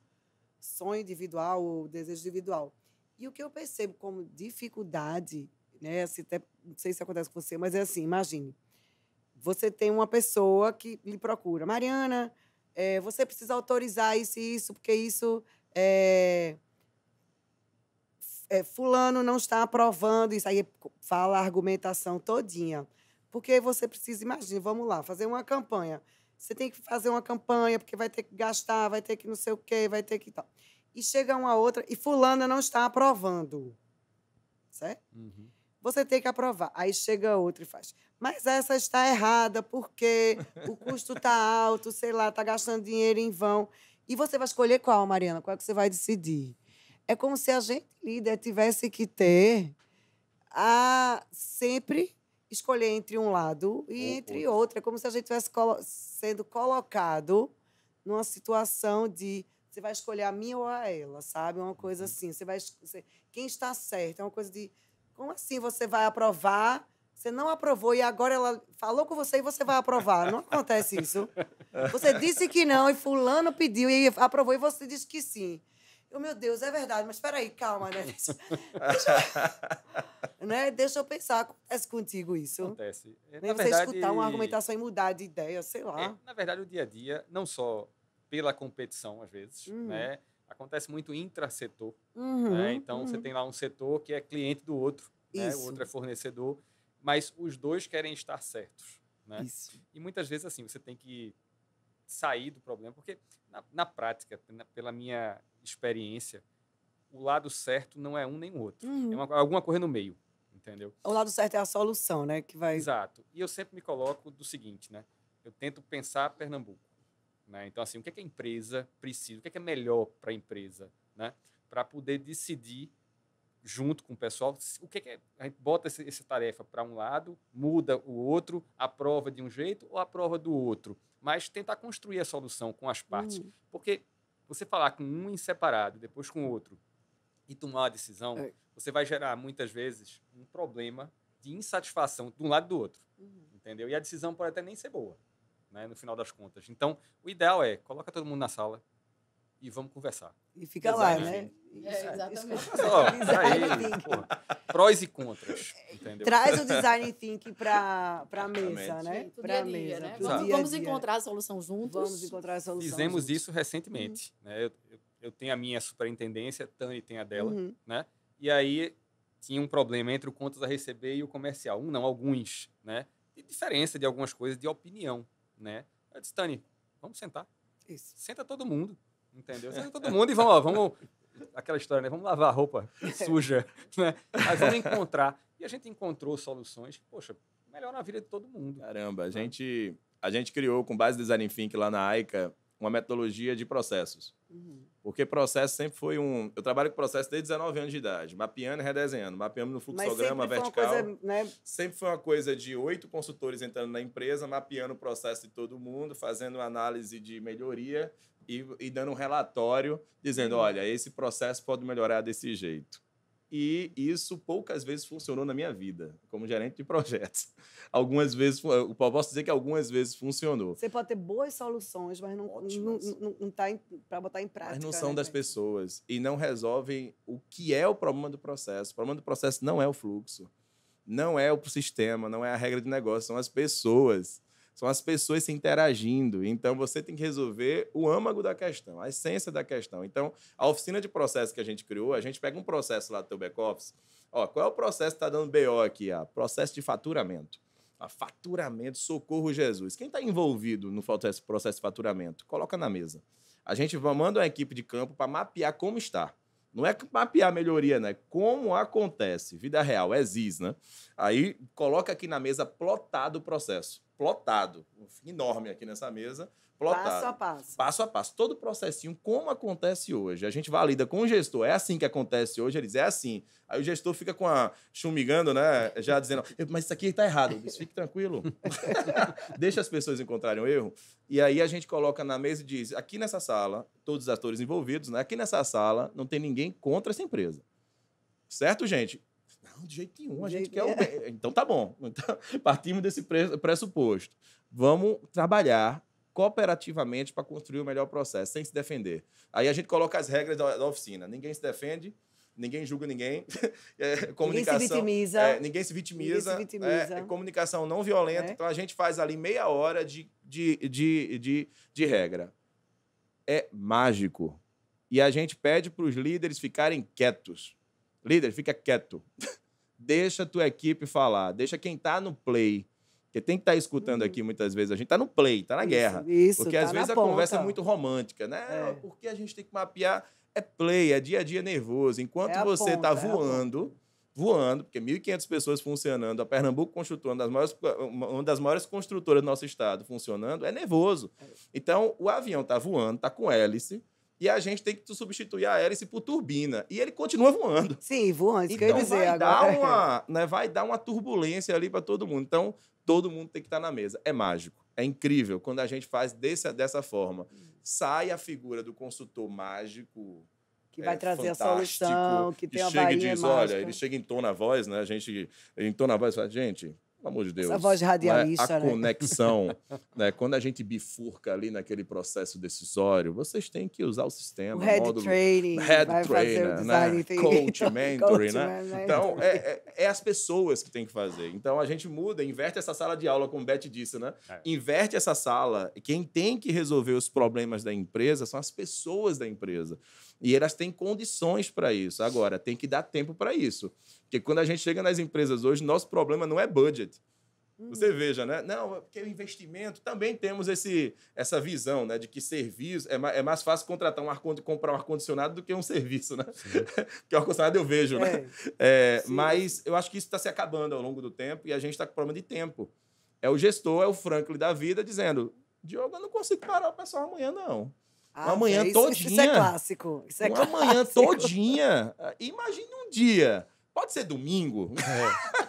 sonho individual, o desejo individual. E o que eu percebo como dificuldade, né, assim, até, não sei se acontece com você, mas é assim, imagine, você tem uma pessoa que lhe procura. Mariana, você precisa autorizar isso e isso, porque isso... fulano não está aprovando isso. Aí fala a argumentação todinha. Porque você precisa, imagine, vamos lá, fazer uma campanha. Você tem que fazer uma campanha, porque vai ter que gastar, vai ter que não sei o quê, vai ter que tal. E chega uma outra, e fulana não está aprovando. Certo? Uhum. Você tem que aprovar. Aí chega outra e faz. Mas essa está errada, porque o custo está alto, sei lá, está gastando dinheiro em vão. E você vai escolher qual, Mariana? Qual é que você vai decidir? É como se a gente, líder, tivesse que ter sempre escolher entre um lado e entre outro. É como se a gente estivesse sendo colocado numa situação de você vai escolher a mim ou a ela, sabe? Uma coisa assim. Quem está certo? É uma coisa de... Como assim você vai aprovar? Você não aprovou e agora ela falou com você e você vai aprovar. Não acontece isso. Você disse que não e fulano pediu e aprovou e você disse que sim. Meu Deus, é verdade, mas espera aí, calma, né? Deixa eu pensar, acontece contigo isso? Acontece. Nem você escutar uma argumentação e mudar de ideia, sei lá. Na verdade, o dia a dia, não só pela competição, às vezes, né? Acontece muito intrasetor. Né? Então, você tem lá um setor que é cliente do outro, né? O outro é fornecedor, mas os dois querem estar certos. Né? Isso. E muitas vezes, assim, você tem que sair do problema, porque na prática, pela minha experiência, o lado certo não é um nem o outro. É alguma coisa no meio, entendeu? O lado certo é a solução, né? Que vai... Exato. E eu sempre me coloco do seguinte, né? Eu tento pensar Pernambuco. Né? Então, assim, o que é que a empresa precisa? O que é melhor para a empresa? Né? Para poder decidir, junto com o pessoal, o que é a gente bota essa tarefa para um lado, muda o outro, aprova de um jeito ou aprova do outro. Mas tentar construir a solução com as partes. Porque você falar com um em separado, depois com o outro, e tomar uma decisão, você vai gerar, muitas vezes, um problema de insatisfação de um lado e do outro. Entendeu? E a decisão pode até nem ser boa, né, no final das contas. Então, o ideal é, coloca todo mundo na sala e vamos conversar. E fica lá, né? Exatamente. prós e contras, entendeu? Traz o design thinking para a mesa, né? Pro dia a dia, né? Vamos encontrar a solução juntos. Vamos encontrar a solução Fizemos juntos. isso recentemente. Né? Eu tenho a minha superintendência, Tani tem a dela, né? E aí tinha um problema entre o contas a receber e o comercial. Não, alguns, né? De diferença de algumas coisas, de opinião, né? Eu disse, Tani, vamos sentar. Isso. Senta todo mundo, entendeu? Senta todo mundo e vamos aquela história, né? Vamos lavar a roupa suja, né? Mas vamos encontrar. E a gente encontrou soluções que, poxa, melhoram a vida de todo mundo. Caramba, a gente criou, com base no Design Thinking lá na AICA, uma metodologia de processos. Porque processo sempre foi Eu trabalho com processo desde 19 anos de idade, mapeando e redesenhando. Mapeamos no fluxograma vertical. Coisa, né? Sempre foi uma coisa de 8 consultores entrando na empresa, mapeando o processo de todo mundo, fazendo uma análise de melhoria e dando um relatório, dizendo, olha, esse processo pode melhorar desse jeito. E isso poucas vezes funcionou na minha vida, como gerente de projetos. Algumas vezes, eu posso dizer que algumas vezes funcionou. Você pode ter boas soluções, mas não está para botar em prática. Mas não são né, das pessoas e não resolvem o que é o problema do processo. O problema do processo não é o fluxo, não é o sistema, não é a regra de negócio, são as pessoas. São as pessoas se interagindo. Então, você tem que resolver o âmago da questão, a essência da questão. Então, a oficina de processo que a gente criou, a gente pega um processo lá do teu back-office. Qual é o processo que está dando BO aqui? Processo de faturamento. Faturamento, socorro Jesus. Quem está envolvido no processo de faturamento? Coloca na mesa. A gente manda uma equipe de campo para mapear como está. Não é mapear a melhoria, né? Como acontece. Vida real, ZIS, né? Aí, coloca aqui na mesa plotado o processo. Plotado. Enorme aqui nessa mesa. Plotado. Passo a passo. Passo a passo. Todo o processinho, como acontece hoje. A gente valida com o gestor. É assim que acontece hoje? Ele diz, é assim. Aí o gestor fica chumigando, né? Já dizendo, mas isso aqui está errado. Diz, fique tranquilo. Deixa as pessoas encontrarem o erro. E aí a gente coloca na mesa e diz, aqui nessa sala, todos os atores envolvidos, né? Aqui nessa sala não tem ninguém contra essa empresa. Certo, gente? Não, de jeito nenhum. A gente quer o bem. Então tá bom. Então, partimos desse pressuposto. Vamos trabalhar cooperativamente para construir o melhor processo, sem se defender. Aí a gente coloca as regras da oficina. Ninguém se defende, ninguém julga ninguém. Comunicação, ninguém se vitimiza. Ninguém se vitimiza. Comunicação não violenta. Então a gente faz ali meia hora de regra. É mágico. E a gente pede para os líderes ficarem quietos. Líder, fica quieto. Deixa a tua equipe falar. Deixa quem está no play. Porque tem que estar escutando aqui, muitas vezes. A gente está no play, está na guerra. Porque, às vezes, a conversa é muito romântica, né? Porque a gente tem que mapear. É play, é dia a dia nervoso. Enquanto você está voando, porque 1.500 pessoas funcionando, a Pernambuco Construtora, uma das maiores construtoras do nosso estado, funcionando, é nervoso. Então, o avião está voando, está com hélice, e a gente tem que substituir a hélice por turbina. E ele continua voando. Sim, voando, isso então, que eu ia dizer agora. Vai dar uma turbulência ali para todo mundo. Então, todo mundo tem que estar na mesa. É mágico. É incrível quando a gente faz dessa forma. Sai a figura do consultor mágico, que vai trazer a solução, que tem a varinha mágica. Olha, ele chega em tom na voz, né? A gente entona a voz e fala, gente, pelo amor de Deus. Essa voz de radialista, a conexão, né? Quando a gente bifurca ali naquele processo decisório, vocês têm que usar o sistema. O head training, vai fazer o design thinking. Coach, mentoring, né? Então, é as pessoas que têm que fazer. Então, a gente muda, inverte essa sala de aula, como o Beth disse, né? Inverte essa sala. Quem tem que resolver os problemas da empresa são as pessoas da empresa. E elas têm condições para isso. Agora, tem que dar tempo para isso. Porque quando a gente chega nas empresas hoje, nosso problema não é budget. Você veja, né? Não, porque o investimento, também temos essa visão, né, de que serviço... É mais fácil comprar um ar-condicionado do que um serviço, né? Porque o ar-condicionado eu vejo, né? Mas eu acho que isso está se acabando ao longo do tempo e a gente está com problema de tempo. É o gestor, é o Franklin da vida dizendo, Diogo, eu não consigo parar o pessoal amanhã, não. Uma manhã todinha. Isso é clássico. Uma manhã todinha. Imagine um dia. Pode ser domingo.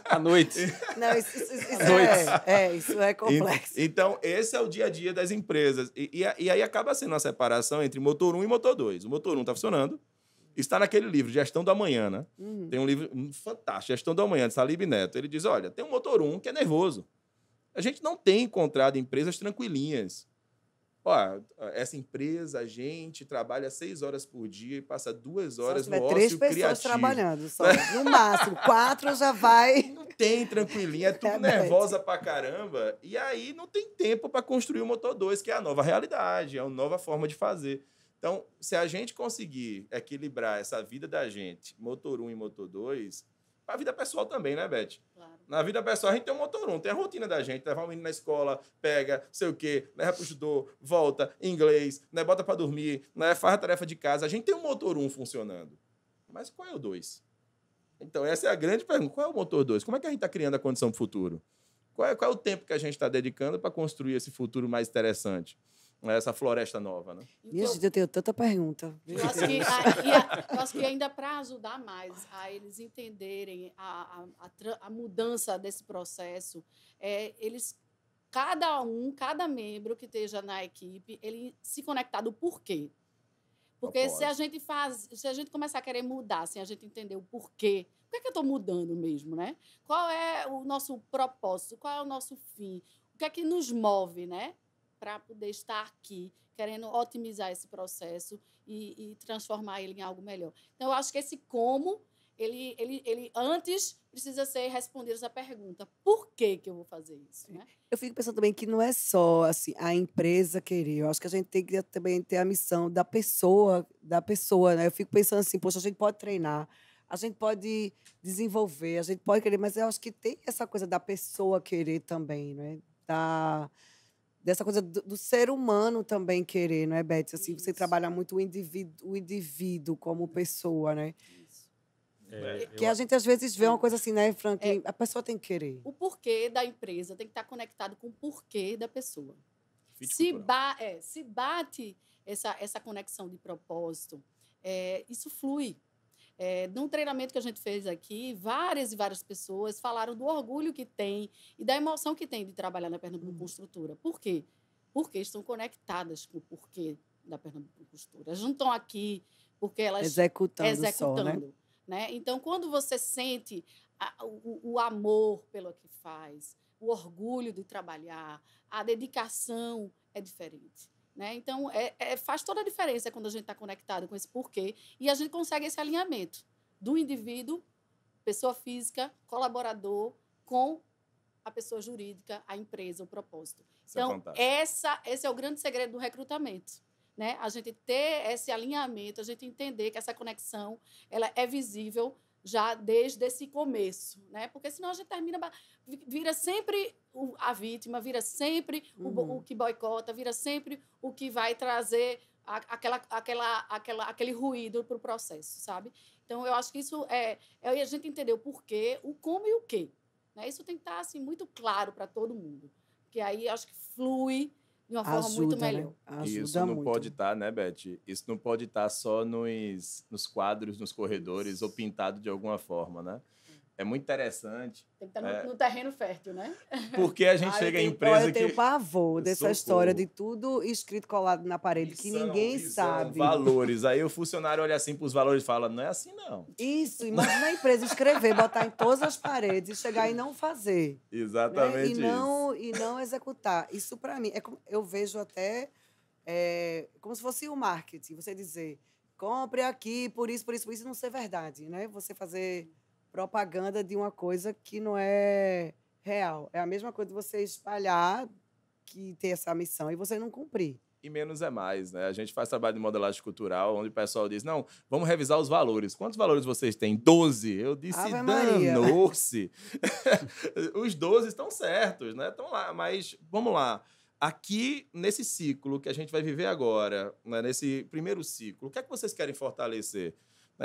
À noite. Não, isso é complexo. Então, esse é o dia a dia das empresas. E aí acaba sendo uma separação entre motor 1 e motor 2. O motor 1 está funcionando. Está naquele livro, Gestão do Amanhã, né? Tem um livro fantástico, Gestão do Amanhã, de Salib Neto. Ele diz, olha, tem um motor 1 que é nervoso. A gente não tem encontrado empresas tranquilinhas. Ó, essa empresa, a gente trabalha 6 horas por dia e passa 2 Só horas se no tiver 3 ócio pessoas criativo. trabalhando, só. No máximo, 4 já vai. Não tem tranquilinha, é tudo É, nervosa pra caramba. E aí não tem tempo para construir o motor 2, que é a nova realidade, é a nova forma de fazer. Então, se a gente conseguir equilibrar essa vida da gente, motor 1 e motor 2, para a vida pessoal também, né, Beth? Claro. Na vida pessoal, a gente tem um motor 1, tem a rotina da gente, levar o menino na escola, pega, sei o quê, leva pro judô, volta, inglês, né, bota para dormir, né, faz a tarefa de casa. A gente tem um motor 1 funcionando. Mas qual é o 2? Então, essa é a grande pergunta. Qual é o motor 2? Como é que a gente está criando a condição para o futuro? Qual é o tempo que a gente está dedicando para construir esse futuro mais interessante? Essa floresta nova, né? Minha gente, eu tenho tanta pergunta. Eu acho que ainda para ajudar mais a eles entenderem a mudança desse processo, cada membro que esteja na equipe, ele se conectar do porquê. Porque se a gente começar a querer mudar, sem a gente entender o porquê, por que é que eu estou mudando mesmo, né? Qual é o nosso propósito? Qual é o nosso fim? O que é que nos move, né? Para poder estar aqui, querendo otimizar esse processo e transformar ele em algo melhor. Então, eu acho que esse como, ele antes precisa ser respondida essa pergunta. Por que eu vou fazer isso, né? Eu fico pensando também que não é só assim, a empresa querer. Eu acho que a gente tem que também ter a missão da pessoa, né? Eu fico pensando assim, poxa, a gente pode treinar, a gente pode desenvolver, a gente pode querer, mas eu acho que tem essa coisa da pessoa querer também, né? Dessa coisa do ser humano também querer, não é, Beth? Assim, você Isso. trabalha muito o indivíduo como pessoa, né? Isso. Que a gente, às vezes, vê uma coisa assim, né, Fran? Que a pessoa tem que querer. O porquê da empresa tem que estar conectado com o porquê da pessoa. Fit Se cultural. bate essa conexão de propósito, isso flui. Num treinamento que a gente fez aqui, várias e várias pessoas falaram do orgulho que tem e da emoção que tem de trabalhar na Pernambuco Construtora. Por quê? Porque estão conectadas com o porquê da Pernambuco Construtora. Elas não estão aqui porque elas... Executando só, né? Então, quando você sente o amor pelo que faz, o orgulho de trabalhar, a dedicação é diferente. Né? Então, faz toda a diferença quando a gente está conectado com esse porquê e a gente consegue esse alinhamento do indivíduo, pessoa física, colaborador, com a pessoa jurídica, a empresa, o propósito. Isso é então, fantástico. esse é o grande segredo do recrutamento. Né? A gente ter esse alinhamento, a gente entender que essa conexão ela é visível já desde esse começo, né? Porque senão a gente vira sempre a vítima, vira sempre o que boicota, vira sempre o que vai trazer aquele ruído para o processo, sabe? Então, eu acho que isso é a gente entender o porquê, o como e o quê. Né? Isso tem que estar assim, muito claro para todo mundo. Porque aí eu acho que flui de uma forma muito melhor. Né? Ajuda isso não muito. pode estar, né, Beth? Isso não pode estar só nos quadros, nos corredores, ou pintado de alguma forma, né? É muito interessante. Tem que estar no terreno fértil, né? Porque a gente chega em empresa eu tenho pavor dessa Socorro. História de tudo escrito colado na parede, Missão, que ninguém visão, sabe. valores. Aí o funcionário olha assim para os valores e fala, não é assim, não. Isso, imagina a empresa escrever, botar em todas as paredes e chegar e não fazer. Exatamente né? isso. E não executar. Isso, para mim, eu vejo até como se fosse o marketing. Você dizer, compre aqui, por isso, não ser verdade. Né? Você fazer propaganda de uma coisa que não é real. É a mesma coisa de você espalhar que tem essa missão e você não cumprir. E menos é mais, né? A gente faz trabalho de modelagem cultural, onde o pessoal diz, não, vamos revisar os valores. Quantos valores vocês têm? 12. Eu disse, danou-se. Os 12 estão certos, né? Estão lá, mas vamos lá. Aqui, nesse ciclo que a gente vai viver agora, né? Nesse primeiro ciclo, o que é que vocês querem fortalecer?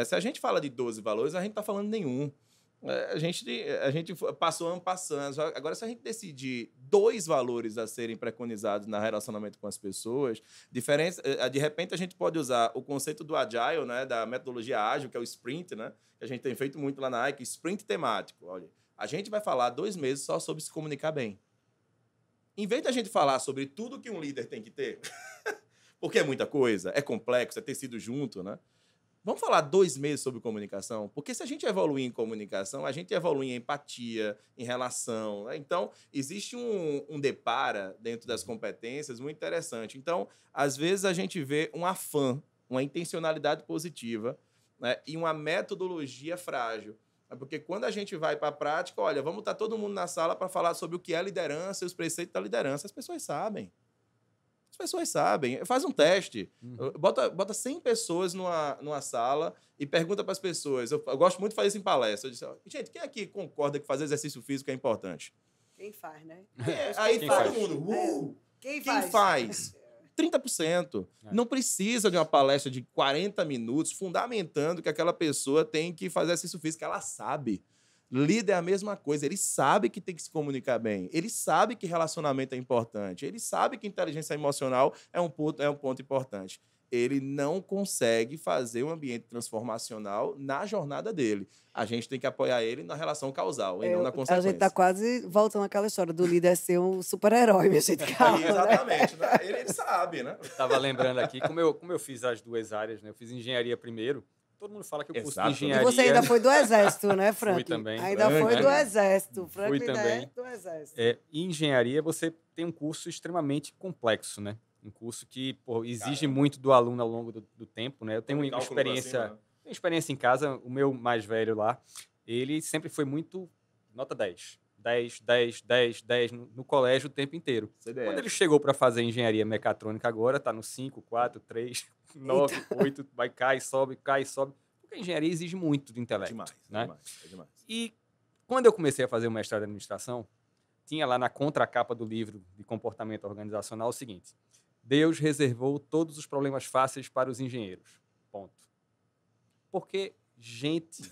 Se a gente fala de 12 valores, a gente não está falando nenhum. A gente passou ano passando. Agora, se a gente decidir 2 valores a serem preconizados no relacionamento com as pessoas, de repente a gente pode usar o conceito do Agile, né, da metodologia ágil, que é o sprint, né, que a gente tem feito muito lá na AICA, sprint temático. Olha, a gente vai falar 2 meses só sobre se comunicar bem. Em vez de a gente falar sobre tudo que um líder tem que ter, porque é muita coisa, é complexo, é ter sido junto, né? Vamos falar 2 meses sobre comunicação? Porque se a gente evoluir em comunicação, a gente evolui em empatia, em relação. Né? Então, existe um depara dentro das competências muito interessante. Então, às vezes, a gente vê um afã, uma intencionalidade positiva, né? E uma metodologia frágil. Porque quando a gente vai para a prática, olha, vamos estar todo mundo na sala para falar sobre o que é liderança e os preceitos da liderança. As pessoas sabem. As pessoas sabem. Faz um teste. Bota 100 pessoas numa sala e pergunta para as pessoas. Eu gosto muito de fazer isso em palestra. Eu disse, gente, quem aqui concorda que fazer exercício físico é importante? Quem faz, né? Aí Quem todo faz? mundo... Quem Quem faz? 30%. Não precisa de uma palestra de 40 minutos fundamentando que aquela pessoa tem que fazer exercício físico. Ela sabe. Líder é a mesma coisa. Ele sabe que tem que se comunicar bem. Ele sabe que relacionamento é importante. Ele sabe que inteligência emocional é um ponto importante. Ele não consegue fazer um ambiente transformacional na jornada dele. A gente tem que apoiar ele na relação causal e não na A consequência. gente tá quase voltando àquela história do líder ser um super-herói, minha gente. Calma, né? Exatamente. Né? Ele sabe, né? Estava lembrando aqui, como eu fiz as 2 áreas, né? Eu fiz engenharia primeiro. Todo mundo fala que o curso de Exato. engenharia... E você ainda foi do Exército, né, Frank? Fui também. Ainda foi do Exército. Frank Fui ainda também. é do Exército. Em engenharia, você tem um curso extremamente complexo, né? Um curso que exige muito do aluno ao longo do tempo, né? Eu tenho uma experiência em casa, o meu mais velho lá, ele sempre foi muito nota 10. 10, 10, 10, 10 no colégio o tempo inteiro. CDF. Quando ele chegou para fazer engenharia mecatrônica agora, está no 5, 4, 3, 9, 8, vai, cai, sobe, porque a engenharia exige muito do intelecto. Né? É demais. E quando eu comecei a fazer o mestrado em administração, tinha lá na contracapa do livro de comportamento organizacional o seguinte: Deus reservou todos os problemas fáceis para os engenheiros. Ponto. Porque gente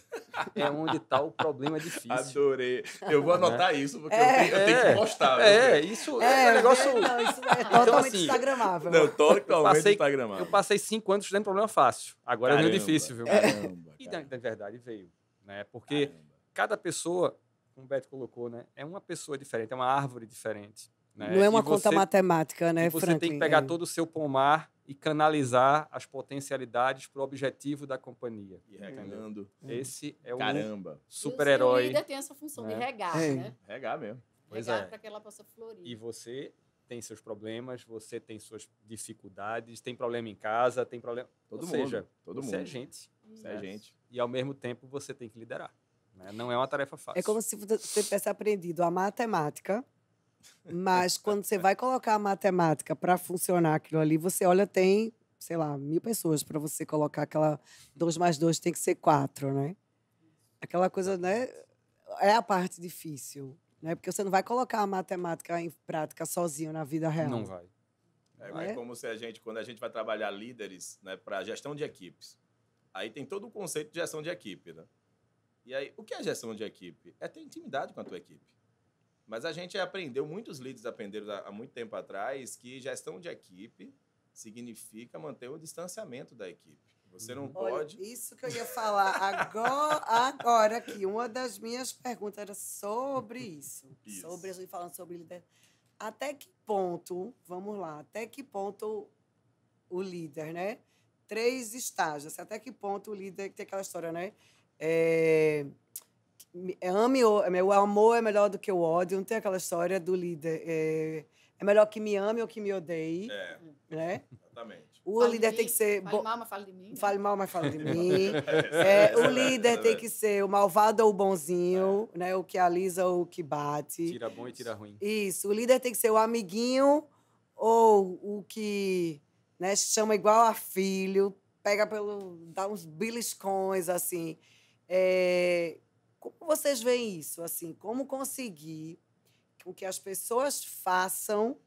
é onde está o problema difícil. Adorei. Eu vou anotar isso, porque eu tenho que postar. Isso é um negócio... Não, isso é totalmente assim, instagramável. Não, totalmente instagramável. Eu passei 5 anos estudando problema fácil. Agora é meio difícil, viu? Caramba, E na verdade veio. Né? Porque cada pessoa, como o Beto colocou, né, é uma pessoa diferente, é uma árvore diferente. Né? Não é uma conta matemática, né, Franklin? Você tem que Franklin? pegar todo o seu pomar e canalizar as potencialidade para o objetivo da companhia. E regando. Esse é o Caramba. super-herói. O líder tem essa função de regar, É. né? Regar mesmo. Pois Regar é. para que ela possa florir. E você tem seus problemas, você tem suas dificuldades, tem problema em casa, tem problema... Todo Ou mundo. seja, Todo você mundo. é gente. Você é gente. E, ao mesmo tempo, você tem que liderar. Né? Não é uma tarefa fácil. É como se você tivesse aprendido a matemática, mas quando você vai colocar a matemática para funcionar aquilo ali, você olha, tem, sei lá, 1000 pessoas para você colocar aquela 2 mais 2 tem que ser 4, né? Aquela coisa, né? É a parte difícil, né? Porque você não vai colocar a matemática em prática sozinho na vida real. Não vai. É como se quando a gente vai trabalhar líderes, né, para gestão de equipes, aí tem todo o conceito de gestão de equipe, né? E aí, o que é gestão de equipe? É ter intimidade com a tua equipe. Mas a gente aprendeu, muitos líderes aprenderam há muito tempo atrás, que gestão de equipe significa manter o distanciamento da equipe. Você não pode... Olha, isso que eu ia falar agora aqui. Uma das minhas perguntas era sobre isso. Sobre a gente falando sobre líder. Até que ponto, vamos lá, até que ponto o líder, né? 3 estágios. Até que ponto o líder, tem aquela história, né? O amor é melhor do que o ódio. Não tem aquela história do líder. É melhor que me ame ou que me odeie. Né? Exatamente. O líder tem que ser... Fale mal, mas fale de mim. Fale mal, mas fale de mim. O líder tem que ser o malvado ou o bonzinho, né? O que alisa ou o que bate. Tira bom e tira ruim. Isso. O líder tem que ser o amiguinho ou o que, né, chama igual a filho, dá uns beliscões, assim. Como vocês veem isso? Assim, como conseguir com que as pessoas façam,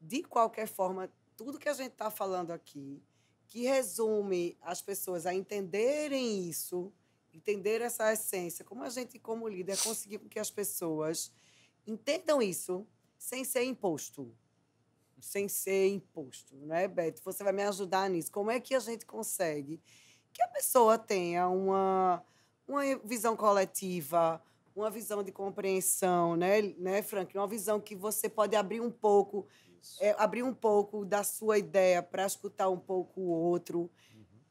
de qualquer forma, tudo que a gente está falando aqui, que resume as pessoas a entenderem isso, entender essa essência, como a gente, como líder, conseguir com que as pessoas entendam isso sem ser imposto. Sem ser imposto, né, Beto? Você vai me ajudar nisso. Como é que a gente consegue que a pessoa tenha uma visão coletiva, uma visão de compreensão, né, Frank? Uma visão que você pode abrir um pouco da sua ideia para escutar um pouco o outro.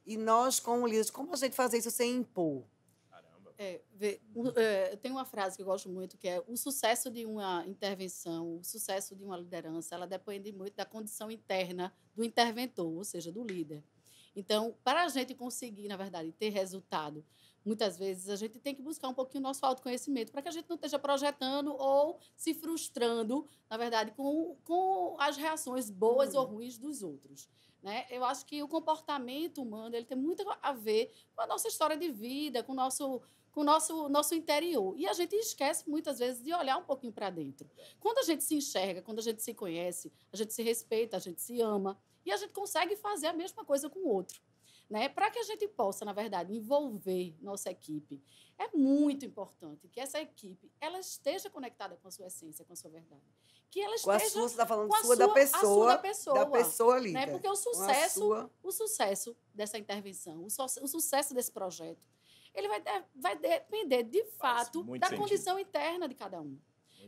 E nós, como líderes, como a gente fazer isso sem impor? Eu tenho uma frase que eu gosto muito, que é: o sucesso de uma intervenção, o sucesso de uma liderança, ela depende muito da condição interna do interventor, ou seja, do líder. Então, para a gente conseguir, na verdade, ter resultado, muitas vezes a gente tem que buscar um pouquinho o nosso autoconhecimento, para que a gente não esteja projetando ou se frustrando, na verdade, com as reações boas ou ruins dos outros. Né? Eu acho que o comportamento humano ele tem muito a ver com a nossa história de vida, com o nosso interior. E a gente esquece, muitas vezes, de olhar um pouquinho para dentro. Quando a gente se enxerga, quando a gente se conhece, a gente se respeita, a gente se ama, e a gente consegue fazer a mesma coisa com o outro. Né? Para que a gente possa, na verdade, envolver nossa equipe, é muito importante que essa equipe ela esteja conectada com a sua essência, com a sua verdade. Que ela esteja com a sua, você está falando com sua da pessoa, da pessoa líder. Né? Porque o sucesso dessa intervenção, o sucesso desse projeto, ele vai depender, de fato, da condição interna de cada um.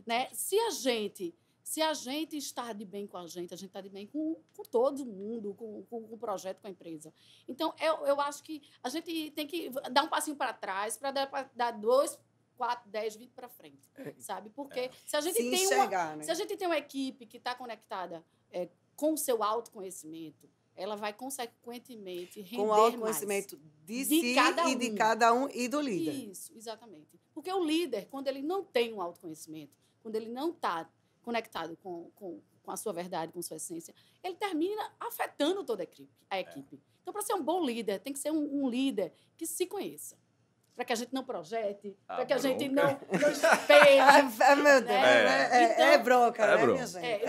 Né? Se a gente está de bem com a gente está de bem com todo mundo, com o projeto, com a empresa. Então, eu acho que a gente tem que dar um passinho para trás para dar 2, 4, 10, 20 para frente, sabe? Porque se a gente tem uma equipe que está conectada com o seu autoconhecimento, ela vai, consequentemente, render mais. Com o autoconhecimento de si e de cada um e do líder. Isso, exatamente. Porque o líder, quando ele não tem um autoconhecimento, quando ele não está conectado com a sua verdade, com a sua essência, ele termina afetando toda a equipe. Então, para ser um bom líder, tem que ser um líder que se conheça. Para que a gente não projete, para que a gente não espelhe. Meu Deus, é bronca, né, minha gente?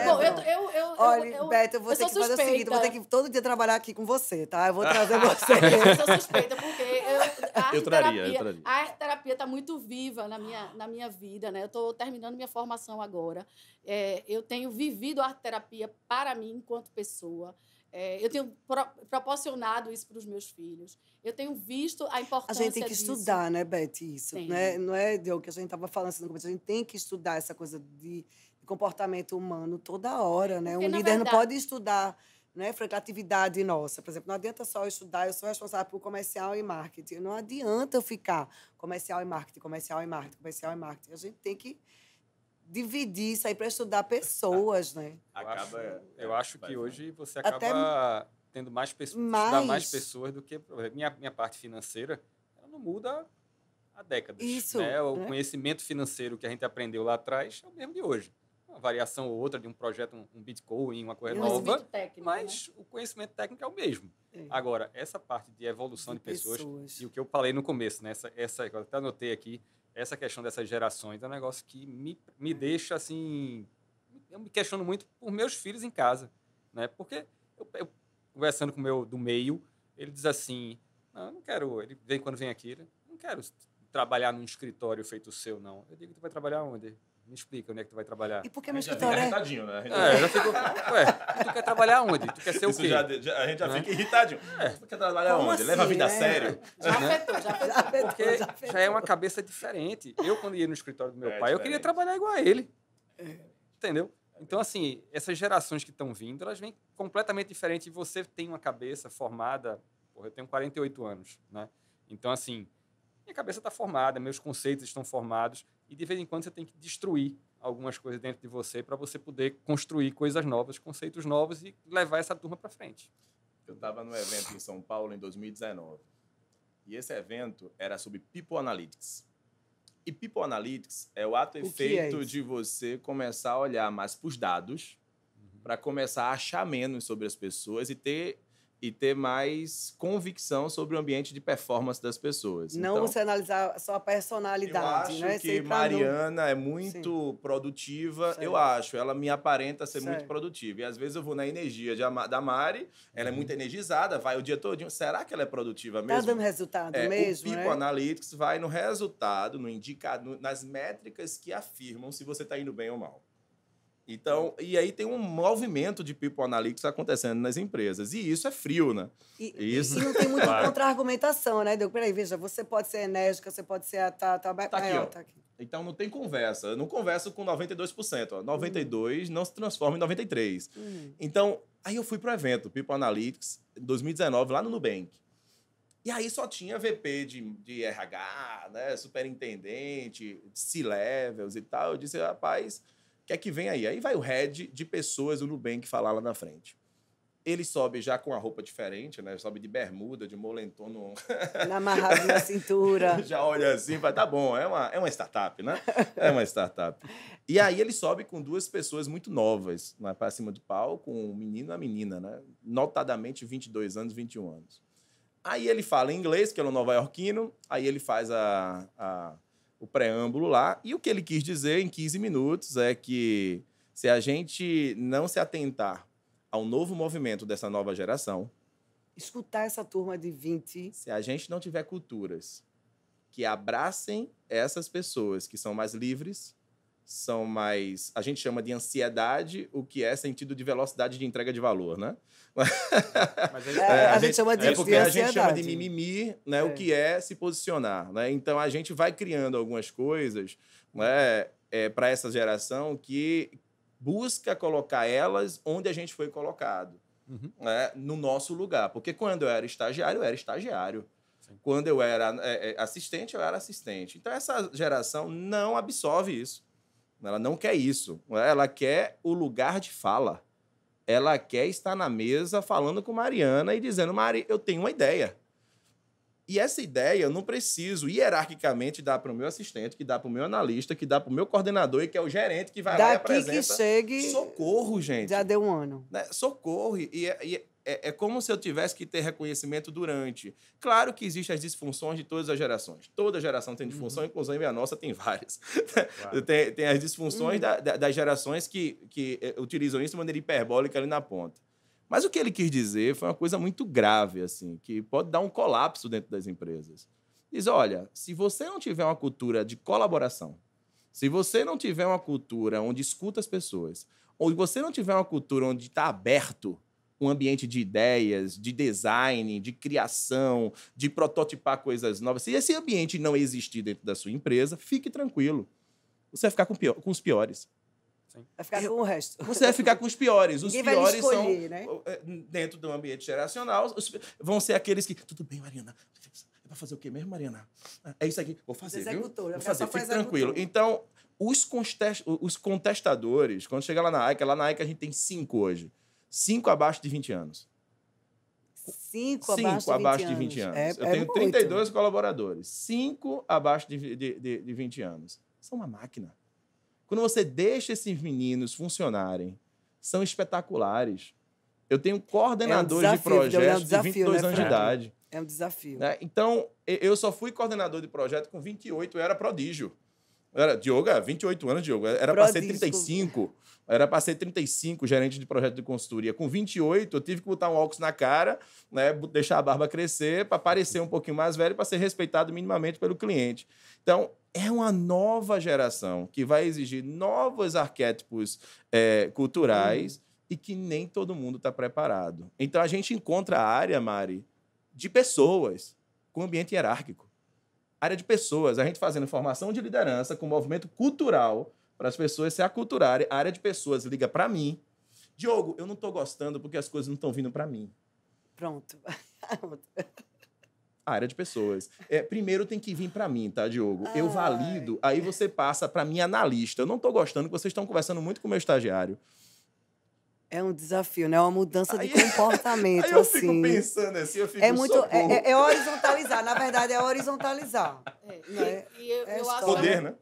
Olha, Beto, eu vou ter que fazer o seguinte, eu vou ter que todo dia trabalhar aqui com você, tá? Eu vou trazer você. Eu sou suspeita, porque a arte-terapia está muito viva na minha vida, né? Eu estou terminando minha formação agora. Eu tenho vivido a arte-terapia para mim, enquanto pessoa. Eu tenho proporcionado isso para os meus filhos. Eu tenho visto a importância disso. A gente tem que estudar, né, Beth, isso. Né? Não é, Diogo, que a gente estava falando assim no começo. A gente tem que estudar essa coisa de comportamento humano toda hora, né? Porque, um líder não pode estudar, né, criatividade nossa. Por exemplo, não adianta só eu estudar, eu sou responsável por comercial e marketing. Não adianta eu ficar comercial e marketing. A gente tem que dividir isso aí para estudar pessoas, né? Eu acho que hoje você acaba tendo estudar mais pessoas do que... Minha parte financeira, ela não muda há décadas. Isso, né? O conhecimento financeiro que a gente aprendeu lá atrás é o mesmo de hoje. Uma variação ou outra de um projeto, um Bitcoin, uma coisa nova, técnico, mas o conhecimento técnico é o mesmo. Agora, essa parte de evolução de pessoas, e o que eu falei no começo, né? Eu até anotei aqui, essa questão dessas gerações é um negócio que me deixa, assim... Eu me questiono muito por meus filhos em casa, né? Porque eu conversando com o meu do meio, ele diz assim, não, eu não quero... Ele vem quando vem aqui, não quero trabalhar num escritório feito o seu, não. Eu digo, tu vai trabalhar onde? Me explica onde é que tu vai trabalhar. E por que meu escritório irritadinho, né? Já fico... tu quer trabalhar onde? Tu quer ser o quê? A gente já fica irritadinho. Tu quer trabalhar onde? Assim, Leva a vida a sério. Já afetou. Porque já é uma cabeça diferente. Eu, quando ia no escritório do meu pai, eu queria trabalhar igual a ele. Entendeu? Então, assim, essas gerações que estão vindo, elas vêm completamente diferentes. E você tem uma cabeça formada... eu tenho 48 anos, né? Então, assim, minha cabeça está formada, meus conceitos estão formados. E, de vez em quando, você tem que destruir algumas coisas dentro de você para você poder construir coisas novas, conceitos novos e levar essa turma para frente. Eu estava num evento em São Paulo em 2019. E esse evento era sobre People Analytics. E People Analytics é o ato e efeito de você começar a olhar mais para os dados, para começar a achar menos sobre as pessoas e ter mais convicção sobre o ambiente de performance das pessoas. Não então, você analisar só a personalidade, eu né? acho que Mariana é muito produtiva. Certo. Eu acho. Ela me aparenta ser muito produtiva. E às vezes eu vou na energia da Mari, ela é muito energizada, vai o dia todinho. Será que ela é produtiva mesmo? Está dando resultado mesmo, o People Analytics vai no resultado, no indicado, nas métricas que afirmam se você está indo bem ou mal. Então, e aí tem um movimento de People Analytics acontecendo nas empresas. E isso é frio, né? E não tem muita contra-argumentação, né? Peraí, veja, você pode ser enérgica, você pode ser... Tá aqui. Então, não tem conversa. Eu não converso com 92%. 92% não se transforma em 93%. Então, aí eu fui para o evento People Analytics, em 2019, lá no Nubank. E aí só tinha VP de RH, né? Superintendente, C-levels e tal. Eu disse, rapaz, o que é que vem aí? Aí vai o head de pessoas do Nubank falar lá na frente. Ele sobe já com a roupa diferente, né? Sobe de bermuda, de moletom. Amarrado na cintura. Já olha assim e fala, tá bom, é uma startup, né? É uma startup. E aí ele sobe com duas pessoas muito novas, né, para cima do palco, um menino e uma menina, né? Notadamente 22 anos, 21 anos. Aí ele fala em inglês, que ele é um nova-iorquino, aí ele faz o preâmbulo lá, e o que ele quis dizer em 15 minutos é que se a gente não se atentar ao novo movimento dessa nova geração, escutar essa turma de 20... se a gente não tiver culturas que abracem essas pessoas que são mais livres, são mais... A gente chama de ansiedade, o que é sentido de velocidade de entrega de valor, né? Mas a gente chama de porque a gente chama de mimimi, né? O que é se posicionar, né? Então, a gente vai criando algumas coisas, né, para essa geração que busca colocar elas onde a gente foi colocado, né, no nosso lugar. Porque quando eu era estagiário, eu era estagiário. Sim. Quando eu era assistente, eu era assistente. Então, essa geração não absorve isso. Ela não quer isso. Ela quer o lugar de fala. Ela quer estar na mesa falando com Mariana e dizendo, Mari, eu tenho uma ideia. E essa ideia eu não preciso hierarquicamente dar para o meu assistente, que dá para o meu analista, que dá para o meu coordenador e que é o gerente que vai lá e apresenta. Daqui que chegue... Socorro, gente. Já deu um ano. Né? Socorro. E é como se eu tivesse que ter reconhecimento durante. Claro que existem as disfunções de todas as gerações. Toda geração tem disfunção, inclusive a nossa tem várias. Claro. Tem as disfunções das gerações que utilizam isso de maneira hiperbólica ali na ponta. Mas o que ele quis dizer foi uma coisa muito grave, assim, que pode dar um colapso dentro das empresas. Diz, olha, se você não tiver uma cultura de colaboração, se você não tiver uma cultura onde escuta as pessoas, ou você não tiver uma cultura onde está aberto um ambiente de ideias, de design, de criação, de prototipar coisas novas, se esse ambiente não existir dentro da sua empresa, fique tranquilo. Você vai ficar com os piores. Vai ficar com o resto. Você vai ficar com os piores. Os Ninguém piores vai escolher, são, né? dentro do ambiente geracional, vão ser aqueles que... Tudo bem, Mariana. É para fazer o quê mesmo, Mariana? É isso aqui. Vou fazer, viu? Vou fazer, fique tranquilo. Então, os contestadores, quando chegar lá na AICA a gente tem 5 hoje. 5 abaixo de 20 anos. 5 abaixo de 20 anos. Eu tenho 32 colaboradores. 5 abaixo de 20 anos. São uma máquina. Quando você deixa esses meninos funcionarem, são espetaculares. Eu tenho coordenadores de projetos de 22 anos de idade. É um desafio. Né? Então, eu só fui coordenador de projeto com 28, eu era prodígio. Diogo, 28 anos, Diogo. Era para ser 35. Era para ser 35 gerente de projeto de consultoria. Com 28, eu tive que botar um óculos na cara, né, deixar a barba crescer para parecer um pouquinho mais velho, para ser respeitado minimamente pelo cliente. Então, é uma nova geração que vai exigir novos arquétipos culturais e que nem todo mundo está preparado. Então, a gente encontra a área, Mari, de pessoas com ambiente hierárquico. Área de pessoas, a gente fazendo formação de liderança com movimento cultural para as pessoas se aculturarem. A área de pessoas liga para mim. Diogo, eu não estou gostando porque as coisas não estão vindo para mim. Pronto. A área de pessoas. Primeiro tem que vir para mim, tá, Diogo? Eu valido, aí você passa para minha analista. Eu não estou gostando que vocês estão conversando muito com o meu estagiário. É um desafio, né? É uma mudança de comportamento. Aí eu assim. fico pensando assim, eu fico é horizontalizar, na verdade, é horizontalizar. Eu acho poder, né?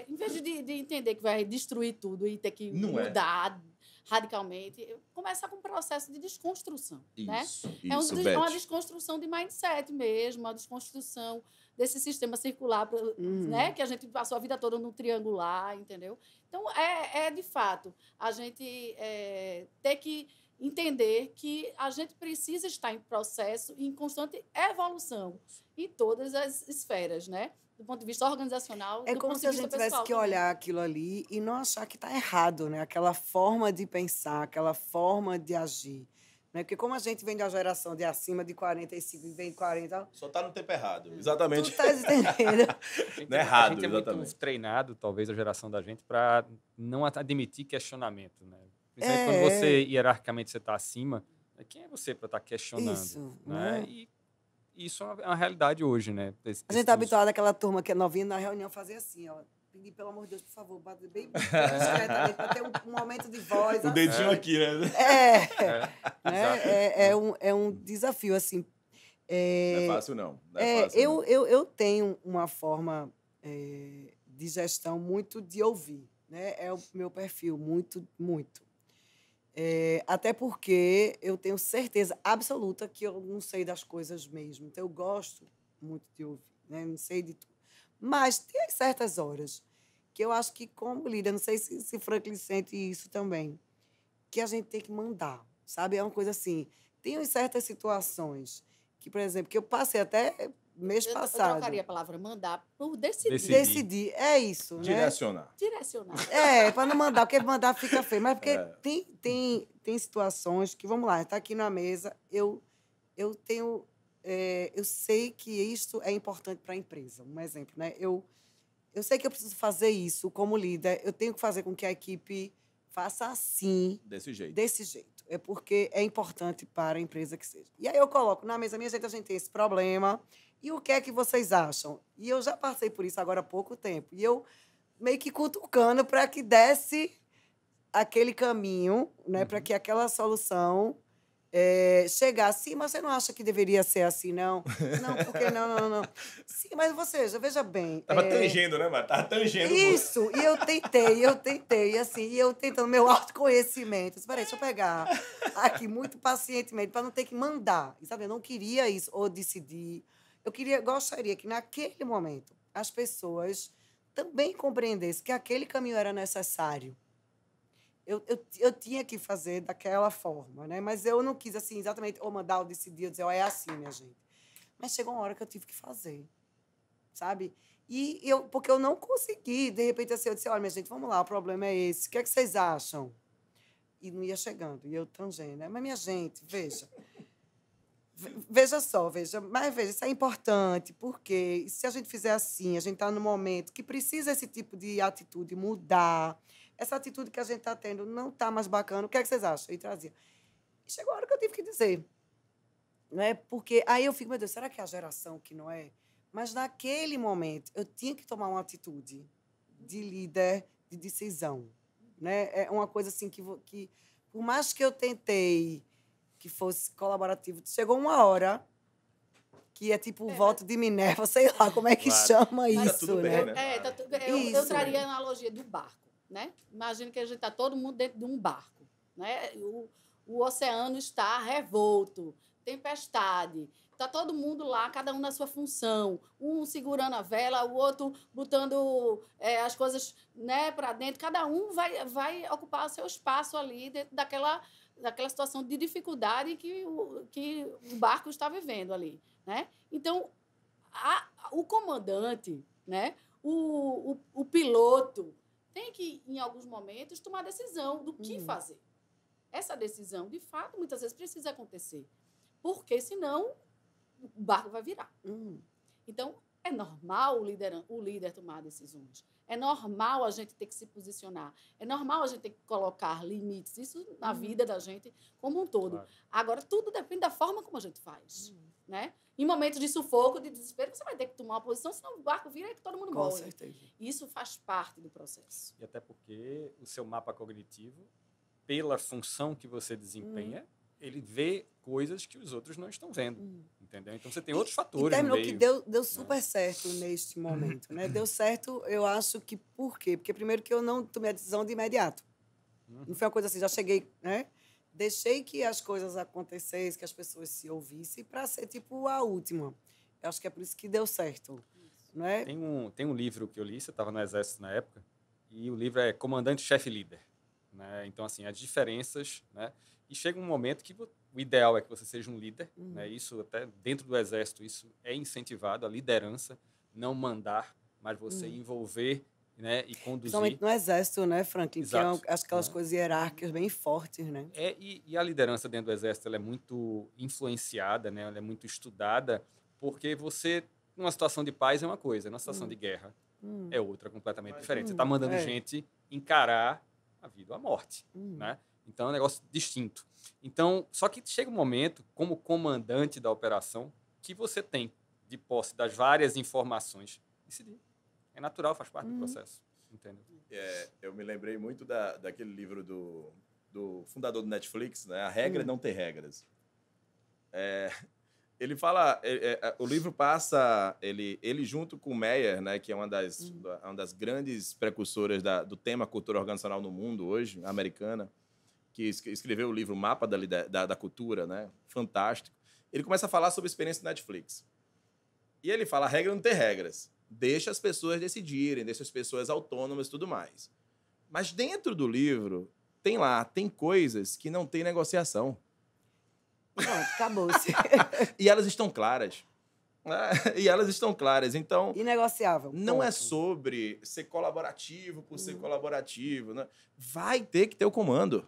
Em vez de entender que vai destruir tudo e ter que mudar radicalmente, começar com um processo de desconstrução. Isso, né? É uma desconstrução de mindset mesmo, uma desconstrução desse sistema circular, né? Que a gente passou a vida toda no triangular, entendeu? Então, de fato, a gente ter que entender que a gente precisa estar em processo e em constante evolução em todas as esferas, né? Do ponto de vista organizacional, é como se a gente tivesse que olhar aquilo ali e não achar que está errado, né? Aquela forma de pensar, aquela forma de agir. Né? Porque como a gente vem da geração de acima de 45 e vem de 40... Só está no tempo errado, exatamente. Tu estás entendendo? Não é errado, a gente é muito treinado, talvez, a geração da gente, para não admitir questionamento, né? Principalmente quando você, hierarquicamente, você está acima, Quem é você para estar questionando? Isso, né? né? E isso é uma realidade hoje, né? A gente tá habituado àquela turma que é novinha na reunião fazer assim, ó. Pedir, pelo amor de Deus, por favor, bate bem discretamente, para ter um momento de voz. O dedinho aqui, né? É um desafio, assim. Não é fácil, não. Não é fácil, não. Eu tenho uma forma de gestão muito de ouvir, né? É o meu perfil, muito, muito. Até porque eu tenho certeza absoluta que eu não sei das coisas mesmo. Então, eu gosto muito de ouvir, né? Não sei de tudo. Mas tem certas horas que eu acho que, como líder, não sei se Franklin sente isso também, que a gente tem que mandar, sabe? É uma coisa assim. Tem certas situações que, por exemplo, que eu passei até mês passado. Eu trocaria a palavra mandar por decidir. Decidir, é isso, né? Direcionar. Para não mandar, porque mandar fica feio. Mas porque tem situações que, vamos lá, está aqui na mesa, eu tenho... eu sei que isto é importante para a empresa. Um exemplo, né? Eu sei que eu preciso fazer isso como líder. Eu tenho que fazer com que a equipe faça assim. Desse jeito. Desse jeito. É porque é importante para a empresa que seja. E aí eu coloco na mesa, minha gente, a gente tem esse problema. E o que é que vocês acham? E eu já passei por isso agora há pouco tempo. E eu meio que cutucando para que desse aquele caminho, né? Para que aquela solução chegar assim, mas você não acha que deveria ser assim, não? Não, porque não. Sim, mas você, já veja bem. Tava tangendo, né, Marta? Tava tangendo. Isso, e eu tentei, assim, e eu tentando meu autoconhecimento. Espera aí, deixa eu pegar aqui muito pacientemente, para não ter que mandar. Sabe? Eu não queria isso, ou decidir. Gostaria que, naquele momento, as pessoas também compreendessem que aquele caminho era necessário. Eu tinha que fazer daquela forma, né? Mas eu não quis, assim, exatamente, ou mandar ou decidir, ou dizer, é assim, minha gente. Mas chegou uma hora que eu tive que fazer, sabe? Porque eu não consegui, de repente, assim, eu disse, olha, minha gente, vamos lá, o problema é esse, o que é que vocês acham? E não ia chegando, e eu tangendo, né? Mas, minha gente, veja só, mas veja, isso é importante, porque se a gente fizer assim, a gente está no momento que precisa esse tipo de atitude mudar. Essa atitude que a gente está tendo não está mais bacana. O que é que vocês acham? E trazia. E chegou a hora que eu tive que dizer. Né? Porque aí eu fico, meu Deus, será que é a geração que não é? Mas naquele momento eu tinha que tomar uma atitude de líder, de decisão. Né? É uma coisa assim que por mais que eu tentei que fosse colaborativo, chegou uma hora que é tipo o voto de Minerva, sei lá como é que chama isso, tá tudo né? bem, né? Eu traria a analogia do barco, né? Imagina que a gente está todo mundo dentro de um barco, né? O oceano está revolto, tempestade, está todo mundo lá, cada um na sua função, um segurando a vela, o outro botando as coisas, né, para dentro, cada um vai ocupar o seu espaço ali dentro daquela situação de dificuldade que o barco está vivendo ali, né? Então, o comandante, né, o piloto, tem que, em alguns momentos, tomar decisão do que fazer. Essa decisão, de fato, muitas vezes precisa acontecer, porque, senão, o barco vai virar. Então, é normal o líder tomar decisões. É normal a gente ter que se posicionar. É normal a gente ter que colocar limites. Isso na vida da gente como um todo. Claro. Agora, tudo depende da forma como a gente faz. Né? Em momentos de sufoco, de desespero, você vai ter que tomar uma posição, senão o barco vira e que todo mundo morre. Com certeza. Isso faz parte do processo. E até porque o seu mapa cognitivo, pela função que você desempenha, ele vê coisas que os outros não estão vendo. Entendeu? Então, você tem outros fatores. E terminou que deu super certo neste momento. Né? Deu certo, eu acho que... Por quê? Porque, primeiro, que eu não tomei a decisão de imediato. Não foi uma coisa assim, já cheguei... Né? Deixei que as coisas acontecessem, que as pessoas se ouvissem, para ser, tipo, a última. Eu acho que é por isso que deu certo. Não é? Tem um livro que eu li, você estava no Exército na época, e o livro é Comandante, Chefe e Líder. Né? Então, assim, as diferenças... Né? E chega um momento que o ideal é que você seja um líder. Né? Isso, até dentro do Exército, isso é incentivado, a liderança, não mandar, mas você envolver, né, e conduzir. Principalmente no Exército, né, Franklin? Exato. Que é aquelas coisas hierárquicas bem fortes, né? E a liderança dentro do Exército ela é muito influenciada, né? Ela é muito estudada, porque você, numa situação de paz, é uma coisa, numa situação de guerra é outra, completamente diferente. Você está mandando gente encarar a vida ou a morte. Né? Então, é um negócio distinto. Então, só que chega um momento, como comandante da operação, que você tem de posse das várias informações, decidir. É natural, faz parte do processo. Entendeu? Eu me lembrei muito daquele livro do fundador do Netflix, né? A Regra é Não Ter Regras. Ele fala... o livro passa... Ele junto com o Meyer, né? Que é uma das grandes precursoras do tema cultura organizacional no mundo hoje, americana, que escreveu o livro Mapa da Cultura, né? Fantástico. Ele começa a falar sobre a experiência do Netflix. E ele fala, a regra é não ter regras. Deixa as pessoas decidirem, deixa as pessoas autônomas e tudo mais. Mas dentro do livro, tem coisas que não tem negociação. Pronto, acabou-se. E elas estão claras. E elas estão claras. Então, Inegociável. não ponto. é sobre ser colaborativo por ser colaborativo. Né? Vai ter que ter o comando.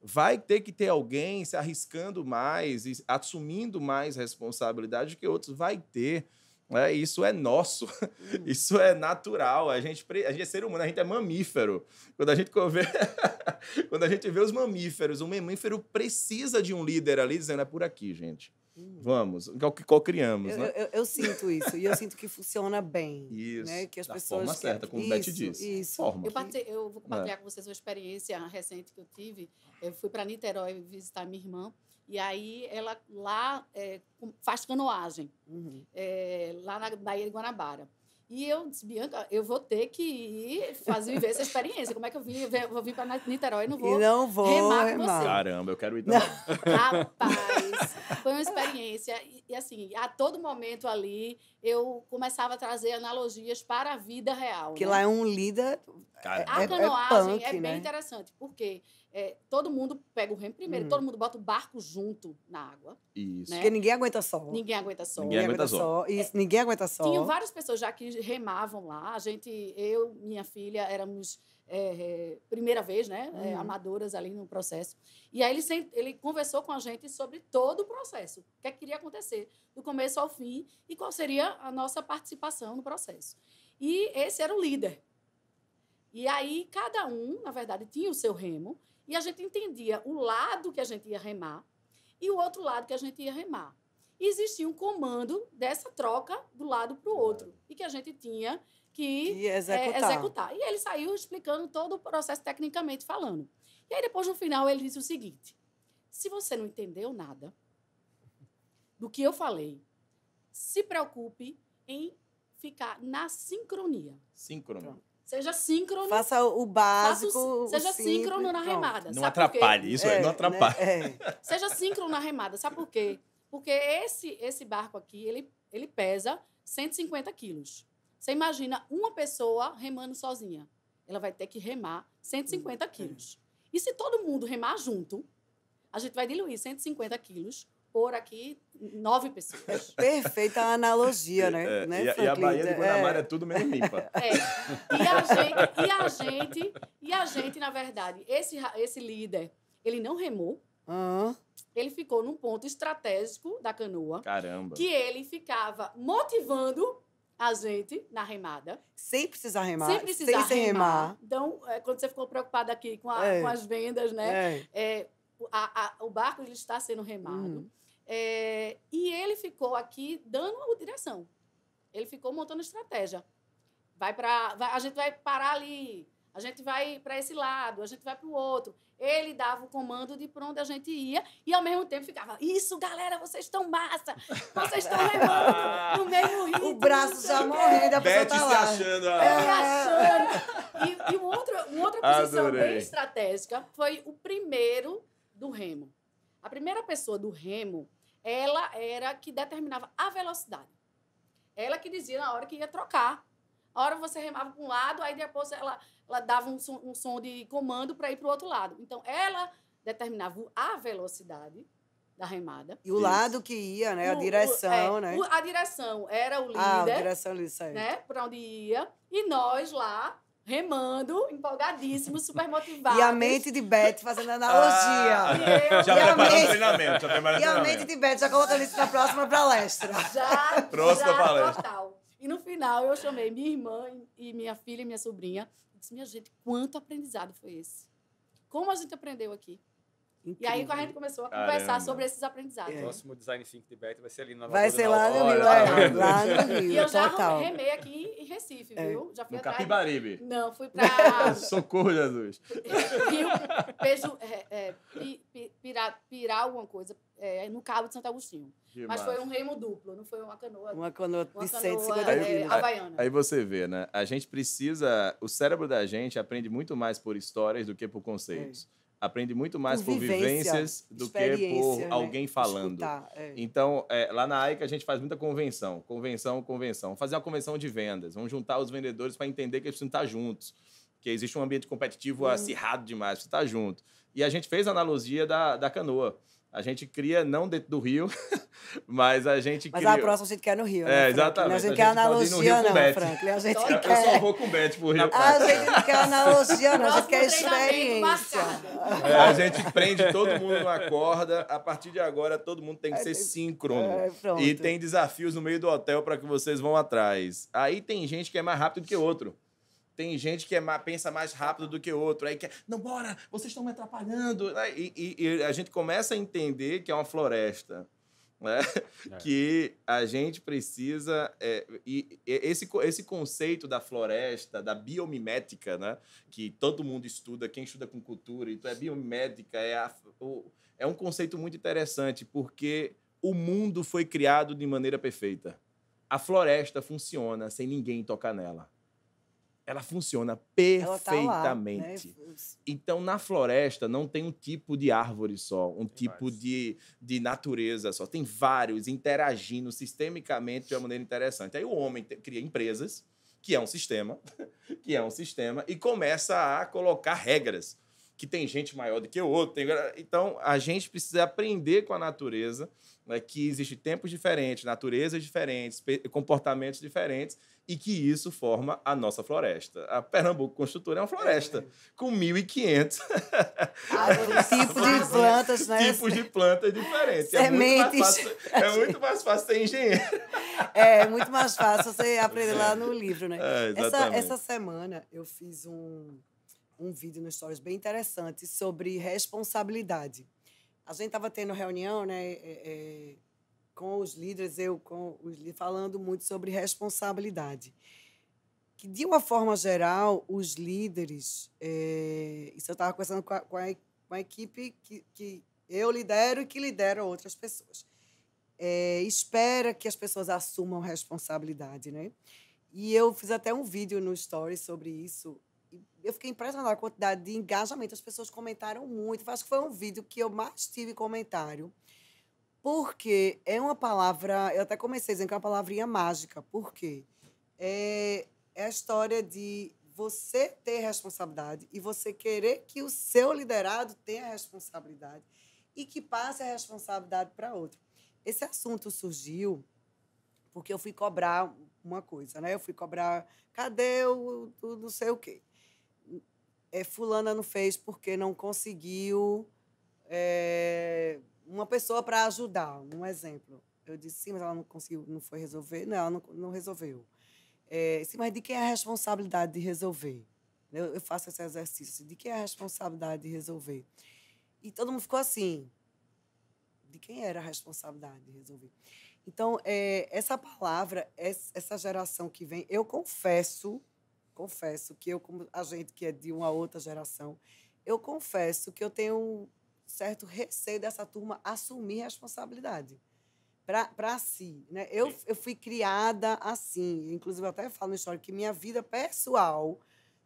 Vai ter que ter alguém se arriscando mais e assumindo mais responsabilidade que outros. Vai ter. Isso é nosso. Isso é natural. A gente é ser humano, a gente é mamífero. Quando a gente vê os mamíferos, um mamífero precisa de um líder ali dizendo, é por aqui, gente. Vamos, co-criamos, né? Eu sinto isso, e eu sinto que funciona bem. Isso, né? Que as da pessoas forma certa, como o Beth disse. Isso. Forma. Eu vou compartilhar com vocês uma experiência recente que eu tive. Eu fui para Niterói visitar minha irmã, e aí ela lá faz canoagem, lá na Baía de Guanabara. E eu disse, Bianca, eu vou ter que ir viver essa experiência. Como é que eu vou vir para Niterói e não vou remar com você? Caramba, eu quero ir também. Rapaz, foi uma experiência. E assim, a todo momento ali, eu começava a trazer analogias para a vida real. Que né? lá é um líder... A canoagem punk, bem né? interessante, porque todo mundo pega o remo primeiro, todo mundo bota o barco junto na água. Isso. Né? Porque ninguém aguenta só. Ninguém aguenta só. Ninguém aguenta só. Isso, ninguém aguenta só. Tinham várias pessoas já que remavam lá. Eu, minha filha, éramos primeira vez, né? Amadoras ali no processo. E aí ele conversou com a gente sobre todo o processo. O que queria acontecer, do começo ao fim, e qual seria a nossa participação no processo. E esse era o líder. E aí, cada um, na verdade, tinha o seu remo, e a gente entendia o lado que a gente ia remar e o outro lado que a gente ia remar. E existia um comando dessa troca do lado para o outro, e que a gente tinha que executar. E ele saiu explicando todo o processo tecnicamente falando. E aí, depois, no final, ele disse o seguinte, se você não entendeu nada do que eu falei, se preocupe em ficar na sincronia. Síncrono. Seja síncrono. Faça o básico. Seja síncrono na remada. Não atrapalhe, isso aí, não atrapalhe. Né? Seja síncrono na remada. Sabe por quê? Porque esse barco aqui, ele pesa 150 quilos. Você imagina uma pessoa remando sozinha. Ela vai ter que remar 150 quilos. E se todo mundo remar junto, a gente vai diluir 150 quilos por aqui 9 pessoas. Perfeita analogia, né? E a Baía de Guanabara é tudo menos limpa. E a gente, na verdade, esse líder, ele não remou. Ele ficou num ponto estratégico da canoa. Caramba. Que ele ficava motivando a gente na remada. Sem precisar remar. Sem precisar remar. Então, quando você ficou preocupada aqui com as vendas, né? O barco ele está sendo remado. E ele ficou aqui dando a direção. Ele ficou montando estratégia. A gente vai parar ali, a gente vai para esse lado, a gente vai para o outro. Ele dava o comando de para onde a gente ia e, ao mesmo tempo, ficava, isso, galera, vocês estão massa, vocês estão remando no mesmo ritmo. O braço já morrendo, a pessoa Beth tá se lá. achando. E uma outra posição bem estratégica foi o primeiro do remo. A primeira pessoa do remo, ela era que determinava a velocidade. Ela que dizia na hora que ia trocar. A hora você remava para um lado, aí depois ela dava um som de comando para ir para o outro lado. Então, ela determinava a velocidade da remada. E o lado que ia, né? A direção, né? A direção era o líder. A direção ali, certo. Né? Para onde ia. E nós lá, remando, empolgadíssimos, super motivados. E a mente de Beth fazendo analogia. Já preparando o treinamento. E a mente de Beth já colocando isso na próxima palestra. Próxima palestra. Total. E no final eu chamei minha irmã e minha filha e minha sobrinha. E disse, minha gente, quanto aprendizado foi esse? Como a gente aprendeu aqui? E aí a gente começou a Caramba. conversar sobre esses aprendizados. O próximo Design Think Debate vai ser ali na Vai Lagoa ser do lá no Natal. Rio, Olha, lá no Rio, E eu já total. remei aqui em Recife, viu? Já fui No atrás. Capibaribe. Não, fui para Socorro, Jesus. Rio, Pirar alguma coisa, no Cabo de Santo Agostinho. Que Mas massa. foi um remo duplo, não foi uma canoa. Uma canoa de Uma 150 canoa, quilos. havaiana. Aí você vê, né? A gente precisa... O cérebro da gente aprende muito mais por histórias do que por conceitos. Aprende muito mais por vivências do que por experiência, alguém né? falando. Escutar, Então, lá na AICA a gente faz muita convenção. Vamos fazer uma convenção de vendas. Vamos juntar os vendedores para entender que eles precisam estar juntos. Que existe um ambiente competitivo acirrado demais, precisa estar junto. E a gente fez a analogia da canoa. A gente cria, não dentro do rio, mas a gente Mas cria... a próxima a gente quer no Rio, né, exatamente. A gente A quer gente pode ir no Rio analogia, com não, Beth. Franklin. A gente Eu Eu quer... só vou com o Bet pro Rio. A gente não quer analogia, não. A gente quer Próximo treinamento, experiência. mascada. A gente prende todo mundo numa corda. A partir de agora, todo mundo tem que ser síncrono. Pronto. E tem desafios no meio do hotel para que vocês vão atrás. Aí tem gente que é mais rápido que outro. Tem gente que pensa mais rápido do que outro. Aí quer, não, bora, vocês estão me atrapalhando. E a gente começa a entender que é uma floresta. Né? Que a gente precisa... esse conceito da floresta, da biomimética, né? Que todo mundo estuda, quem estuda com cultura, então biomimética, é um conceito muito interessante, porque o mundo foi criado de maneira perfeita. A floresta funciona sem ninguém tocar nela. Ela funciona perfeitamente. Ela tá lá, né? Então, na floresta, não tem um tipo de árvore só, tipo de natureza só. Tem vários interagindo sistemicamente de uma maneira interessante. Aí o homem cria empresas, que é um sistema, e começa a colocar regras, que tem gente maior do que o outro. Então, a gente precisa aprender com a natureza, né, que existem tempos diferentes, naturezas diferentes, comportamentos diferentes, e que isso forma a nossa floresta. A Pernambuco Construtora é uma floresta com 1.500 tipos de plantas, né? tipos de plantas diferentes. Sementes. É muito mais fácil ser engenheiro. É muito mais fácil você aprender lá no livro, né? Exatamente. Essa semana eu fiz um vídeo no Stories bem interessante sobre responsabilidade. A gente estava tendo reunião, né, com os líderes, falando muito sobre responsabilidade. Que, de uma forma geral, os líderes... isso eu estava conversando com a equipe que eu lidero e que lidera outras pessoas. Espera que as pessoas assumam responsabilidade, né? E eu fiz até um vídeo no Stories sobre isso. Eu fiquei impressionada com a quantidade de engajamento. As pessoas comentaram muito. Acho que foi um vídeo que eu mais tive comentário. Porque é uma palavra... Eu até comecei dizendo que é uma palavrinha mágica. Por quê? É a história de você ter responsabilidade e você querer que o seu liderado tenha responsabilidade e que passe a responsabilidade para outro. Esse assunto surgiu porque eu fui cobrar uma coisa, né? Eu fui cobrar... Cadê o não sei o quê? Fulana não fez porque não conseguiu uma pessoa para ajudar. Um exemplo. Eu disse, sim, mas ela não conseguiu, não foi resolver. Não, ela não resolveu. Sim, mas de quem é a responsabilidade de resolver? Eu faço esse exercício. De quem é a responsabilidade de resolver? E todo mundo ficou assim. De quem era a responsabilidade de resolver? Então, essa palavra, essa geração que vem, eu confesso que eu, como a gente que é de uma outra geração, eu confesso que eu tenho um certo receio dessa turma assumir responsabilidade para si, né? Eu fui criada assim, inclusive eu até falo na história que minha vida pessoal,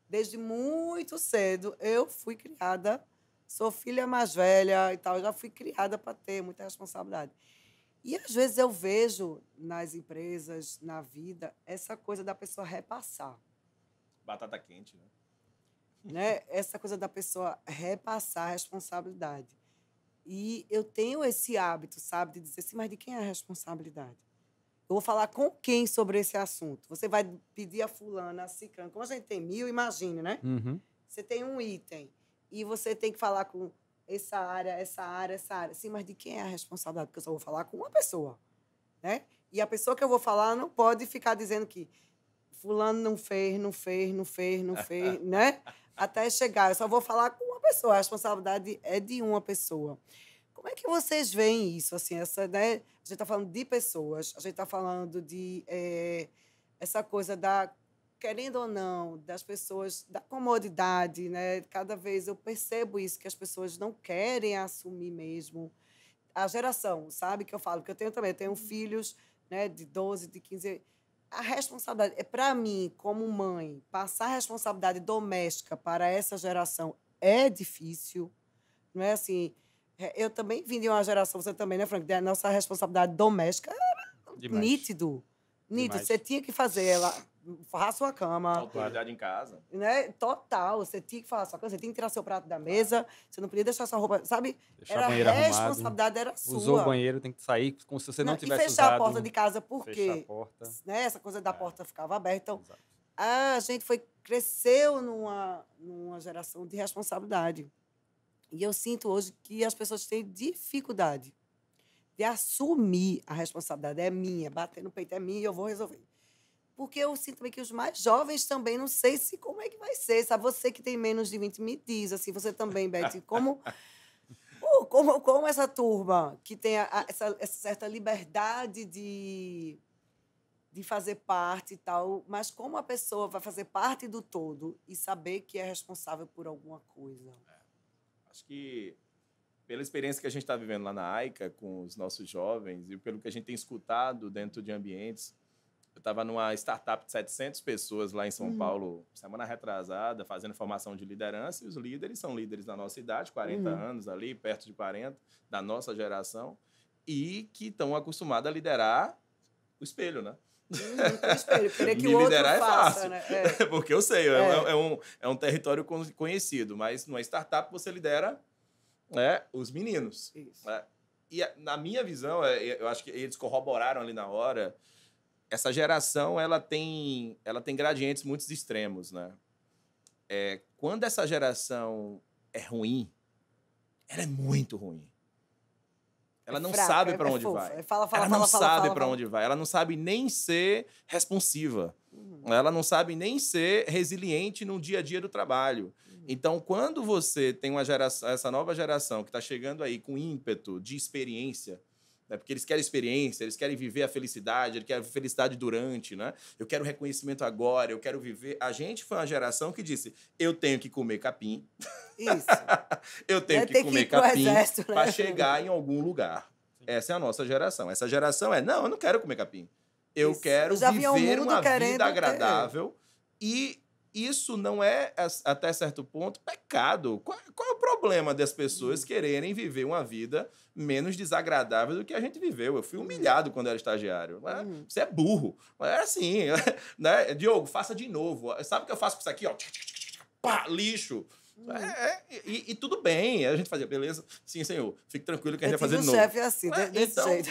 desde muito cedo, eu fui criada, sou filha mais velha e tal, eu já fui criada para ter muita responsabilidade. E, às vezes, eu vejo nas empresas, na vida, essa coisa da pessoa repassar. Batata quente, Né? Essa coisa da pessoa repassar a responsabilidade. E eu tenho esse hábito, sabe, de dizer assim, mas de quem é a responsabilidade? Eu vou falar com quem sobre esse assunto? Você vai pedir a fulana, a ciclana. Como a gente tem 1000, imagine, né? Uhum. Você tem um item e você tem que falar com essa área. Sim, mas de quem é a responsabilidade? Porque eu só vou falar com uma pessoa, né? E a pessoa que eu vou falar não pode ficar dizendo que fulano não fez, né? Até chegar. Eu só vou falar com uma pessoa. pessoa, a responsabilidade é de uma pessoa. Como é que vocês veem isso? Assim, né? A gente está falando de pessoas, a gente está falando de essa coisa da, querendo ou não, das pessoas, da comodidade, né? Cada vez eu percebo isso, que as pessoas não querem assumir mesmo a geração, sabe? Que eu falo, que eu tenho também, eu tenho filhos, né, de 12, de 15. A responsabilidade é para mim, como mãe, passar a responsabilidade doméstica para essa geração é difícil, não é assim. Eu também vim de uma geração, você também, né, Frank? Da nossa responsabilidade doméstica era Demais. nítido. Demais. Você tinha que fazer ela, faça sua cama. Autoridade em casa. Né? Total. Você tinha que fazer sua cama, você tinha que tirar seu prato da mesa, você não podia deixar sua roupa, sabe? Deixar o banheiro a arrumado. responsabilidade era sua. Usou o banheiro, tem que sair como se você não tivesse usado. E fechar a porta de casa, porque fechar a porta. Né? Essa coisa da porta ficava aberta. Então, Exato. a gente cresceu numa geração de responsabilidade. E eu sinto hoje que as pessoas têm dificuldade de assumir a responsabilidade. É minha, bater no peito é minha e eu vou resolver. Porque eu sinto também que os mais jovens também, não sei se como é que vai ser. Sabe? Você que tem menos de 20, me diz, assim, você também, Beth, como essa turma que tem essa certa liberdade de fazer parte e tal, mas como a pessoa vai fazer parte do todo e saber que é responsável por alguma coisa? Acho que, pela experiência que a gente está vivendo lá na AICA com os nossos jovens e pelo que a gente tem escutado dentro de ambientes, eu estava numa startup de 700 pessoas lá em São Paulo, semana retrasada, fazendo formação de liderança, e os líderes são líderes da nossa idade, 40 anos ali, perto de 40, da nossa geração, e que estão acostumados a liderar o espelho, né? O espelho, querer que Me o outro liderar faça, é fácil, né? porque eu sei, é um território conhecido, mas numa startup você lidera os meninos. Isso. E na minha visão, eu acho que eles corroboraram ali na hora, essa geração ela tem gradientes muito extremos, né? Quando essa geração é ruim, ela é muito ruim. Ela não sabe para onde vai. Ela não sabe para onde vai. Ela não sabe nem ser responsiva. Ela não sabe nem ser resiliente no dia a dia do trabalho. Então, quando você tem essa nova geração que está chegando aí com ímpeto de experiência, né? Porque eles querem experiência, eles querem viver a felicidade, eles querem a felicidade durante, né? Eu quero reconhecimento agora, eu quero viver. A gente foi uma geração que disse, eu tenho que comer capim. Isso. Eu tenho que comer capim para chegar em algum lugar. Essa é a nossa geração. Essa geração não, eu não quero comer capim. Eu quero viver uma vida agradável. E isso não é, até certo ponto, pecado. Qual é o problema das pessoas quererem viver uma vida menos desagradável do que a gente viveu? Eu fui humilhado quando era estagiário. Você é burro. É assim. Né? Diogo, faça de novo. Sabe o que eu faço com isso aqui? Ó? Pá, lixo. E tudo bem, a gente fazia, beleza? Sim, senhor, fique tranquilo que a gente vai fazer de novo. O chefe é assim, desse então, jeito.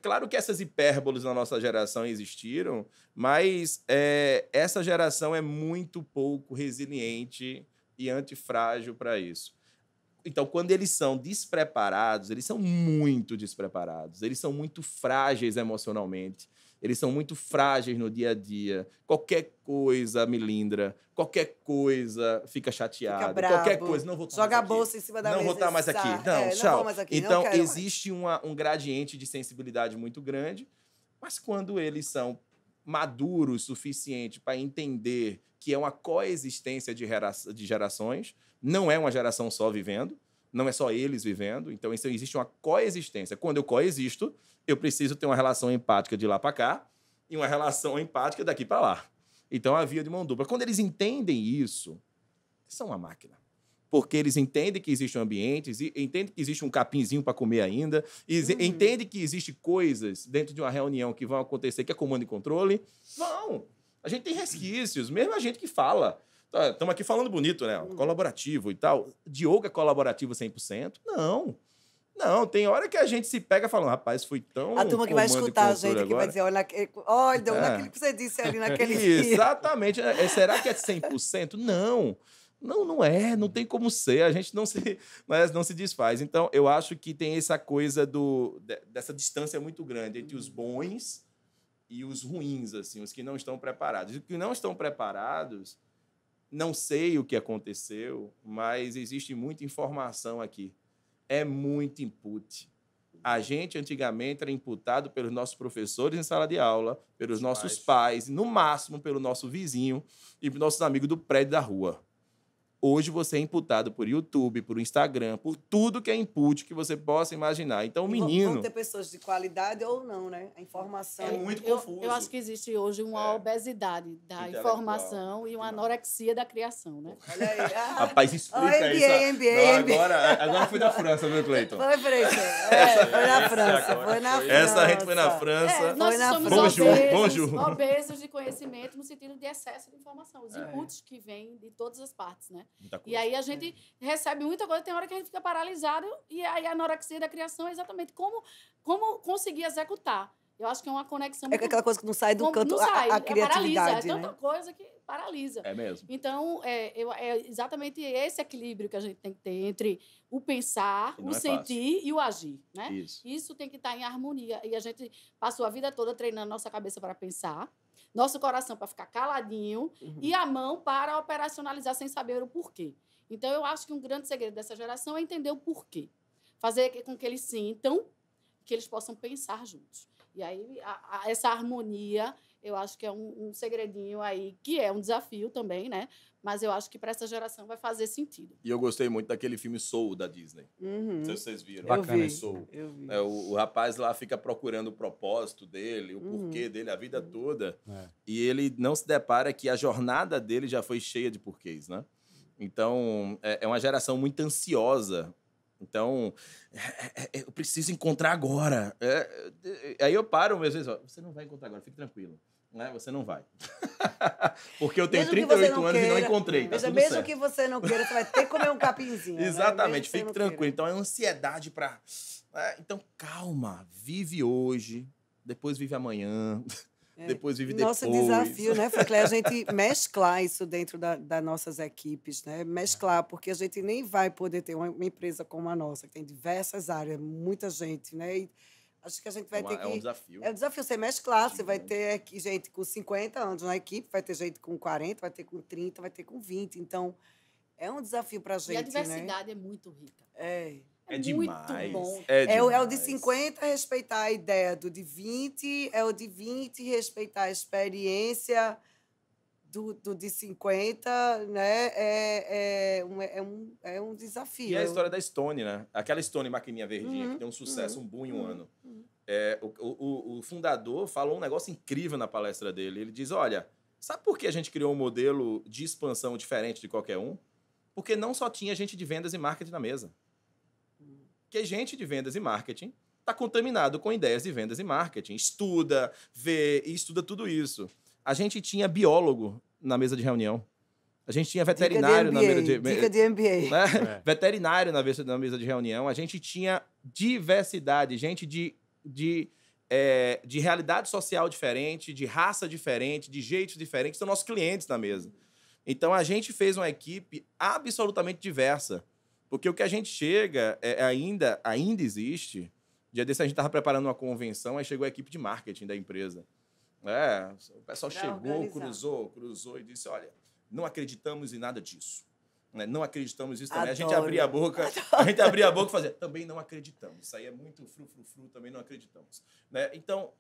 Claro que essas hipérboles na nossa geração existiram, mas essa geração é muito pouco resiliente e antifrágil para isso. Então, quando eles são despreparados, eles são muito despreparados, eles são muito frágeis emocionalmente, eles são muito frágeis no dia a dia. Qualquer coisa melindra, qualquer coisa fica chateado. Fica bravo, qualquer coisa, não vou estar joga mais a bolsa em cima da mesa. Não vou estar mais aqui. Não, tchau. Não vou mais aqui, então, não quero existe um gradiente de sensibilidade muito grande, mas quando eles são maduros o suficiente para entender que é uma coexistência de gerações, não é uma geração só vivendo, não é só eles vivendo, então existe uma coexistência. Quando eu coexisto, eu preciso ter uma relação empática de lá para cá e uma relação empática daqui para lá. Então, a via de mão dupla. Quando eles entendem isso, eles são uma máquina. Porque eles entendem que existe um ambiente, entendem que existe um capinzinho para comer ainda, entendem que existem coisas dentro de uma reunião que vão acontecer, que é comando e controle. Vão! A gente tem resquícios, mesmo a gente que fala. Estamos aqui falando bonito, né? Colaborativo e tal. Diogo é colaborativo 100%? Não. Não, tem hora que a gente se pega falando, rapaz, foi tão... A turma que vai escutar a gente, que vai dizer, olha, naquele que você disse ali naquele dia. Exatamente. Será que é 100%? Não. Não é, não tem como ser, a gente não se desfaz. Então, eu acho que tem essa coisa dessa distância muito grande entre os bons e os ruins, assim, os que não estão preparados. Os que não estão preparados, não sei o que aconteceu, mas existe muita informação aqui. É muito input. A gente, antigamente, era imputado pelos nossos professores em sala de aula, pelos nossos pais, no máximo pelo nosso vizinho e pelos nossos amigos do prédio da rua. Hoje você é imputado por YouTube, por Instagram, por tudo que é input que você possa imaginar. Então, o menino... Vão ter pessoas de qualidade ou não, né? A informação... É muito confuso. Eu acho que existe hoje uma obesidade da informação e uma anorexia da criação, né? Olha aí. Rapaz, explica isso. MBA. Agora foi da França, viu, Cleiton? Foi, Freitas. Foi na França. Essa a gente foi na França. Nós somos obesos de conhecimento no sentido de excesso de informação. Os inputs que vêm de todas as partes, né? E aí a gente recebe muita coisa, tem hora que a gente fica paralisado, e aí a anorexia da criação é exatamente como conseguir executar. Eu acho que é uma conexão... É aquela coisa que não sai do canto, a criatividade, paralisa, é tanta coisa que paralisa. É mesmo. Então, é exatamente esse equilíbrio que a gente tem que ter entre o pensar, o sentir e o agir, né? Isso tem que estar em harmonia. E a gente passou a vida toda treinando nossa cabeça para pensar, nosso coração para ficar caladinho e a mão para operacionalizar sem saber o porquê. Então, eu acho que um grande segredo dessa geração é entender o porquê. Fazer com que eles sintam, que eles possam pensar juntos. E aí, essa harmonia, eu acho que é um segredinho aí, que é um desafio também, né? Mas eu acho que para essa geração vai fazer sentido. E eu gostei muito daquele filme Soul, da Disney. Não sei se vocês viram. Bacana. Soul. O rapaz lá fica procurando o propósito dele, o porquê dele a vida toda. E ele não se depara que a jornada dele já foi cheia de porquês, né? Então, é uma geração muito ansiosa. Então, eu preciso encontrar agora. Aí eu paro às vezes, você não vai encontrar agora, fique tranquilo. Você não vai. Porque eu tenho 38 anos e não encontrei. Tá tudo mesmo certo. Que você não queira, você vai ter que comer um capinzinho. Exatamente, né? Fique tranquilo. Então, é ansiedade para... Então, calma, vive hoje, depois vive amanhã... Depois vive depois. Nosso desafio, né, Franklin, é a gente mesclar isso dentro das nossas equipes, né? Mesclar, porque a gente nem vai poder ter uma empresa como a nossa, que tem diversas áreas, muita gente, né? E acho que a gente vai ter que... É um desafio. É um desafio você mesclar. Você vai ter gente com 50 anos na equipe, vai ter gente com 40, vai ter com 30, vai ter com 20. Então, é um desafio para a gente, e a diversidade é muito rica. É demais. Muito bom. É o de 50 respeitar a ideia do de 20, é o de 20 respeitar a experiência do de 50, né? É um desafio. E a história da Stone, né? Aquela Stone maquininha verdinha, que tem um sucesso, um boom em um ano. O fundador falou um negócio incrível na palestra dele. Ele diz, olha, sabe por que a gente criou um modelo de expansão diferente de qualquer um? Porque não só tinha gente de vendas e marketing na mesa. Porque gente de vendas e marketing está contaminado com ideias de vendas e marketing. Estuda, vê e estuda tudo isso. A gente tinha biólogo na mesa de reunião. A gente tinha veterinário na mesa de... Dica de MBA. Né? Veterinário na mesa de reunião. A gente tinha diversidade, gente de realidade social diferente, de raça diferente, de jeitos diferentes. São nossos clientes na mesa. Então, a gente fez uma equipe absolutamente diversa. Porque o que a gente chega ainda existe. Dia desse a gente estava preparando uma convenção, aí chegou a equipe de marketing da empresa. O pessoal chegou, cruzou e disse, olha, não acreditamos em nada disso. Não acreditamos nisso também. A gente abria a boca e fazia, também não acreditamos. Isso aí é muito fru, também não acreditamos. Né? Então,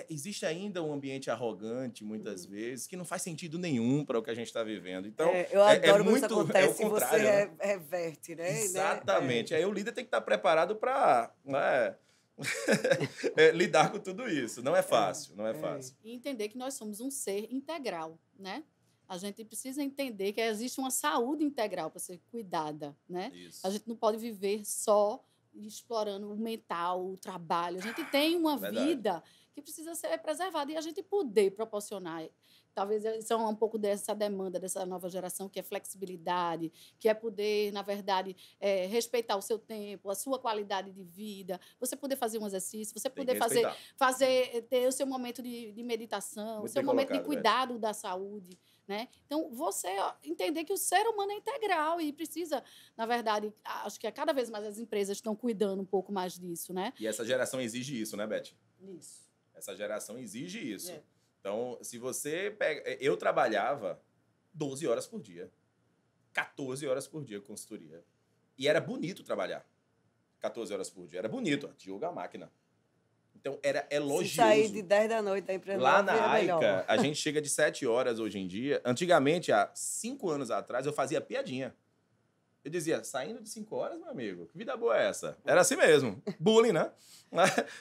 existe ainda um ambiente arrogante, muitas vezes, que não faz sentido nenhum para o que a gente está vivendo. Então, eu adoro quando isso muito, acontece o e você né? reverte, né? Exatamente. Aí o líder tem que estar preparado para lidar com tudo isso. Não é fácil, não é fácil. E entender que nós somos um ser integral, né? A gente precisa entender que existe uma saúde integral para ser cuidada, né? Isso. A gente não pode viver só explorando o mental, o trabalho. A gente tem uma vida que precisa ser preservada e a gente poder proporcionar. Talvez isso é um pouco dessa demanda dessa nova geração, que é flexibilidade, que é poder, na verdade, respeitar o seu tempo, a sua qualidade de vida, você poder fazer um exercício, você poder ter o seu momento de meditação, muito o seu momento de cuidado da saúde. Né? Então, você entender que o ser humano é integral e precisa, na verdade, acho que cada vez mais as empresas estão cuidando um pouco mais disso. Né? E essa geração exige isso, né, Beth? Isso. Essa geração exige isso. Então, se você pega... Eu trabalhava 12 horas por dia. 14 horas por dia consultoria. E era bonito trabalhar. 14 horas por dia. Era bonito. Diogo a máquina. Então, era elogioso. Se sair de 10 da noite da empresa, lá na AICA, a gente chega de 7 horas hoje em dia. Antigamente, há 5 anos atrás, eu fazia piadinha. Eu dizia, saindo de 5 horas, meu amigo, que vida boa é essa? Era assim mesmo. Bullying, né?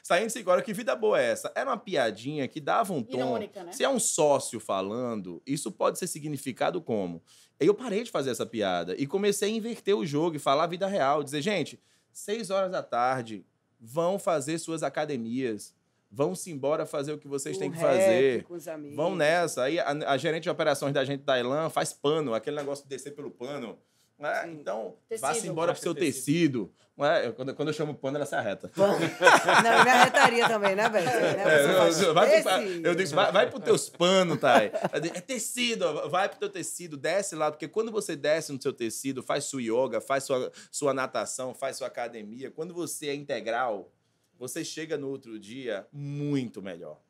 Saindo de 5 horas, que vida boa é essa? Era uma piadinha que dava um tom. Irônica, né? Se é um sócio falando, isso pode ser significado como? Aí eu parei de fazer essa piada e comecei a inverter o jogo e falar a vida real. Dizer, gente, 6 horas da tarde, vão fazer suas academias. Vão-se embora fazer o que vocês têm que fazer. Com os amigos. Vão nessa. Aí a gerente de operações da gente da Elan faz pano, aquele negócio de descer pelo pano. Então, vá-se embora pro seu tecido. Quando eu chamo pano, ela se arreta. Não, me arretaria também, né, Beto? Eu digo, vai pro teus panos, Thay. É tecido, vai pro teu tecido, desce lá, porque quando você desce no seu tecido, faz sua yoga, faz sua natação, faz sua academia, quando você é integral, você chega no outro dia muito melhor.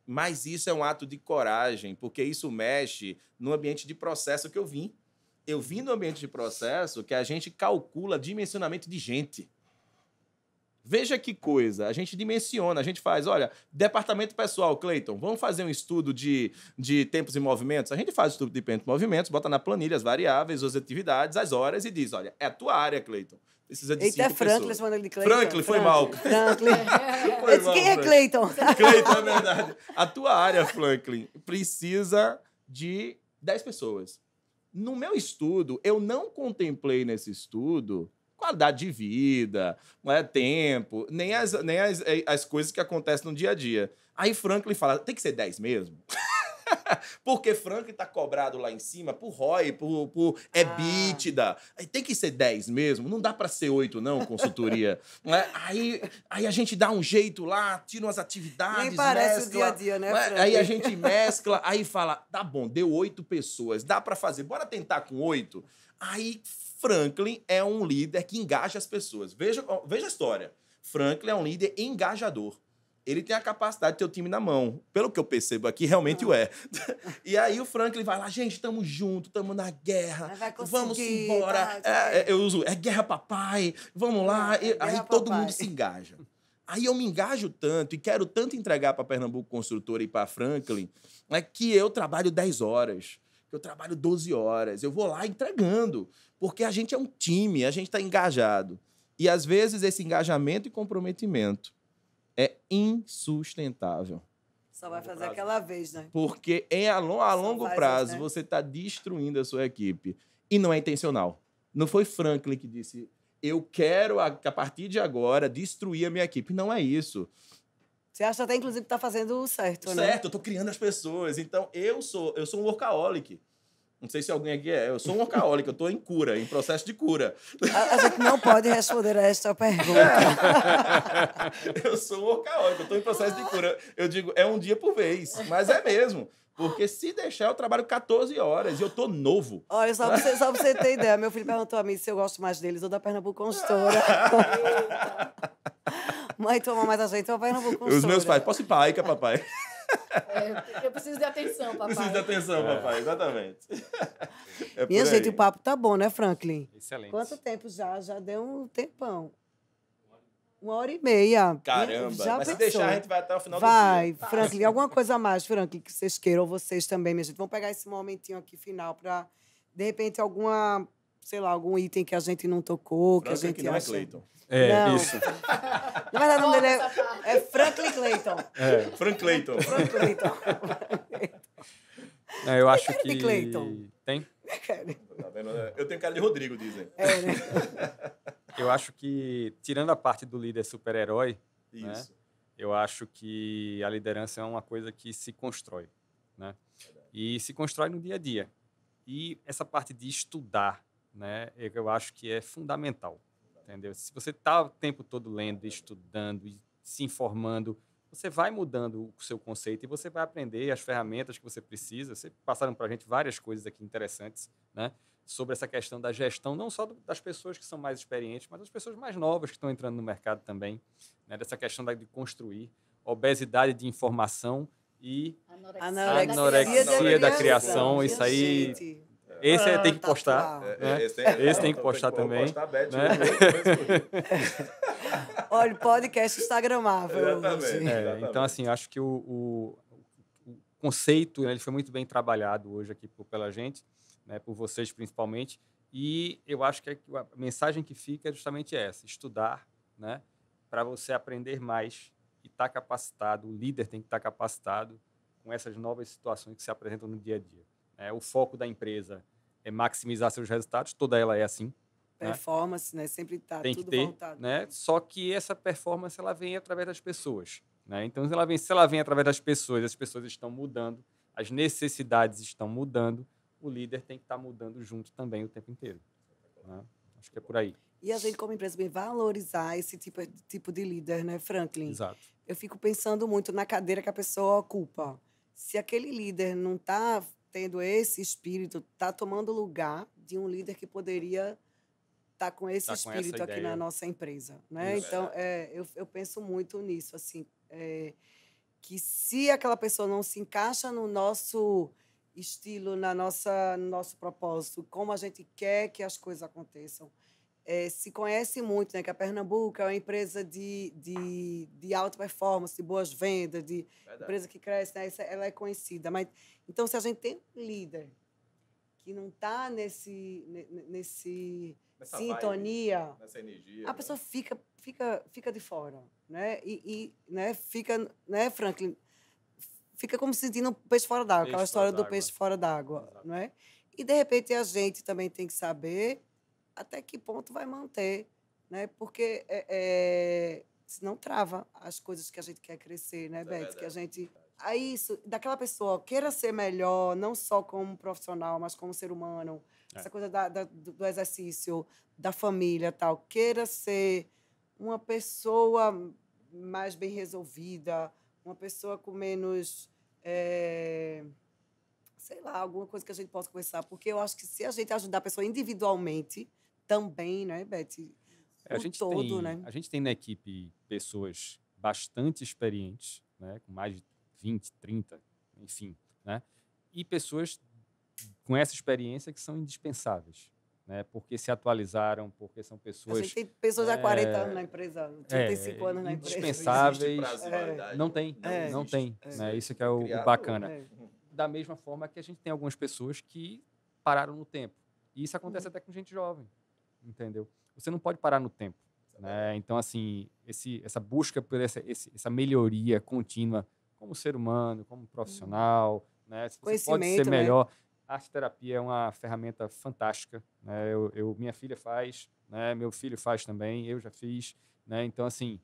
Mas isso é um ato de coragem, porque isso mexe no ambiente de processo que eu vim. Eu vim no ambiente de processo que a gente calcula dimensionamento de gente. Veja que coisa, a gente dimensiona, a gente faz, olha, departamento pessoal, Cleiton, vamos fazer um estudo de tempos e movimentos? A gente faz o estudo de tempos e movimentos, bota na planilha as variáveis, as atividades, as horas e diz, olha, é a tua área, Cleiton. Precisa de 5 pessoas. Franklin, chamando ele de Cleiton. Franklin, foi mal. Franklin. Eu disse, quem é Cleiton? Cleiton, é verdade. A tua área, Franklin, precisa de 10 pessoas. No meu estudo, eu não contemplei nesse estudo qualidade de vida, tempo, nem as coisas que acontecem no dia a dia. Aí Franklin fala, tem que ser 10 mesmo? Porque Franklin está cobrado lá em cima por ROI, por EBITDA. Aí tem que ser 10 mesmo, não dá para ser 8 não, consultoria. Aí a gente dá um jeito lá, tira umas atividades, nem parece mescla, o dia a dia, né, Franklin? Aí a gente mescla, aí fala, tá bom, deu 8 pessoas, dá para fazer, bora tentar com 8? Aí Franklin é um líder que engaja as pessoas. Veja a história. Franklin é um líder engajador. Ele tem a capacidade de ter o time na mão. Pelo que eu percebo aqui, realmente o é. E aí o Franklin vai lá, gente, estamos juntos, estamos na guerra, vamos embora. Eu uso, é guerra papai, vamos lá. Aí todo mundo se engaja. Aí eu me engajo tanto e quero tanto entregar para Pernambuco Construtora e para Franklin, que eu trabalho 10 horas, que eu trabalho 12 horas. Eu vou lá entregando, porque a gente é um time, a gente está engajado. E às vezes esse engajamento e comprometimento é insustentável. Só vai fazer aquela vez, né? Porque a longo prazo você está destruindo a sua equipe. E não é intencional. Não foi Franklin que disse, eu quero, a partir de agora, destruir a minha equipe. Não é isso. Você acha até, inclusive, que está fazendo o certo, né? Certo, eu estou criando as pessoas. Então, eu sou um workaholic. Não sei se alguém aqui é. Eu sou um workaholic, eu estou em cura, em processo de cura. A gente não pode responder a esta pergunta. Eu sou um workaholic, eu estou em processo de cura. Eu digo, é um dia por vez, mas é mesmo. Porque se deixar, eu trabalho 14 horas e eu tô novo. Olha, só pra você ter ideia, meu filho perguntou a mim se eu gosto mais deles ou da Pernambuco Construtora. Mãe, toma mais a gente ou a Pernambuco Construtora? Os meus pais, posso ir pra AICA, papai? Eu preciso de atenção, papai. Preciso de atenção, papai, exatamente. Minha gente, o papo tá bom, né, Franklin? Excelente. Quanto tempo já? Já deu um tempão. 1h30. Caramba, já mas se pensou? deixar, a gente vai até o final do Vai, dia. Franklin, alguma coisa a mais, Franklin, que vocês queiram, ou vocês também, minha gente. Vamos pegar esse momentinho aqui final para, de repente, algum item que a gente não tocou, que a gente não acha... é Cleiton. Não. Isso. Na verdade, o nome dele é Franklin Cleiton. Frank Cleiton. Frank Cleiton. Eu acho cara que... de Cleiton? Tem? Tá vendo? Eu tenho cara de Rodrigo, dizem. Né? Eu acho que, tirando a parte do líder super-herói, Isso. né, eu acho que a liderança é uma coisa que se constrói, né? E se constrói no dia a dia. E essa parte de estudar, né, eu acho que é fundamental, entendeu? Se você está o tempo todo lendo, estudando e se informando, você vai mudando o seu conceito e você vai aprender as ferramentas que você precisa. Vocês passaram para a gente várias coisas aqui interessantes, né, sobre essa questão da gestão, não só das pessoas que são mais experientes, mas das pessoas mais novas que estão entrando no mercado também, né, dessa questão de construir obesidade de informação e anorexia da criação. Isso aí, Esse tem que tatuar. postar. Né? Esse tem que postar também. Postar, Beth, né? Olha, podcast instagramável. Exatamente. Então, assim, acho que o conceito, né, ele foi muito bem trabalhado hoje aqui pela gente, né, por vocês principalmente, e eu acho que a mensagem que fica é justamente essa: estudar, né, para você aprender mais e estar capacitado. O líder tem que estar capacitado com essas novas situações que se apresentam no dia a dia. O foco da empresa é maximizar seus resultados, toda ela é assim. Performance, né? Sempre está Tem tudo que ter, voltado. né? Só que essa performance ela vem através das pessoas. Né? Então, se ela vem através das pessoas, as pessoas estão mudando, as necessidades estão mudando, o líder tem que estar mudando junto também o tempo inteiro. Né? Acho que é por aí. E a gente, como empresa, bem valorizar esse tipo de líder, né, Franklin? Exato. Eu fico pensando muito na cadeira que a pessoa ocupa. Se aquele líder não está tendo esse espírito, está tomando lugar de um líder que poderia estar com esse espírito aqui na nossa empresa. Né? Então, eu penso muito nisso, assim, que se aquela pessoa não se encaixa no nosso estilo, no nosso propósito, como a gente quer que as coisas aconteçam, se conhece muito, né, que a Pernambuco é uma empresa de alta performance, de boas vendas, de empresa que cresce, né, ela é conhecida. Mas, então, se a gente tem um líder que não está nessa sintonia, vibe, nessa energia, a pessoa fica de fora. Né? Né, fica, né, Franklin? Fica como se sentindo um peixe fora d'água, aquela história do peixe fora d'água. Não é? E, de repente, a gente também tem que saber até que ponto vai manter, né? Porque senão trava as coisas que a gente quer crescer, né, Beth? Que a gente... Aí isso, daquela pessoa queira ser melhor, não só como profissional, mas como ser humano, essa coisa do exercício, da família, tal, queira ser uma pessoa mais bem resolvida, uma pessoa com menos... sei lá, alguma coisa que a gente possa conversar. Porque eu acho que se a gente ajudar a pessoa individualmente, também, né, Beth? A gente tem na equipe pessoas bastante experientes, né, com mais de 20, 30, enfim, né? E pessoas com essa experiência que são indispensáveis, né? Porque se atualizaram, porque são pessoas... A gente tem pessoas há 40 anos na empresa, 35 anos na empresa. Indispensáveis. Não tem. Né? Isso que é o bacana. Da mesma forma que a gente tem algumas pessoas que pararam no tempo. E isso acontece até com gente jovem, entendeu? Você não pode parar no tempo. Né? Então, assim, essa busca por essa melhoria contínua como ser humano, como profissional, né? Se você pode ser melhor. Né? A arte-terapia é uma ferramenta fantástica. Né? Minha filha faz, né? Meu filho faz também, eu já fiz. Né? Então, assim,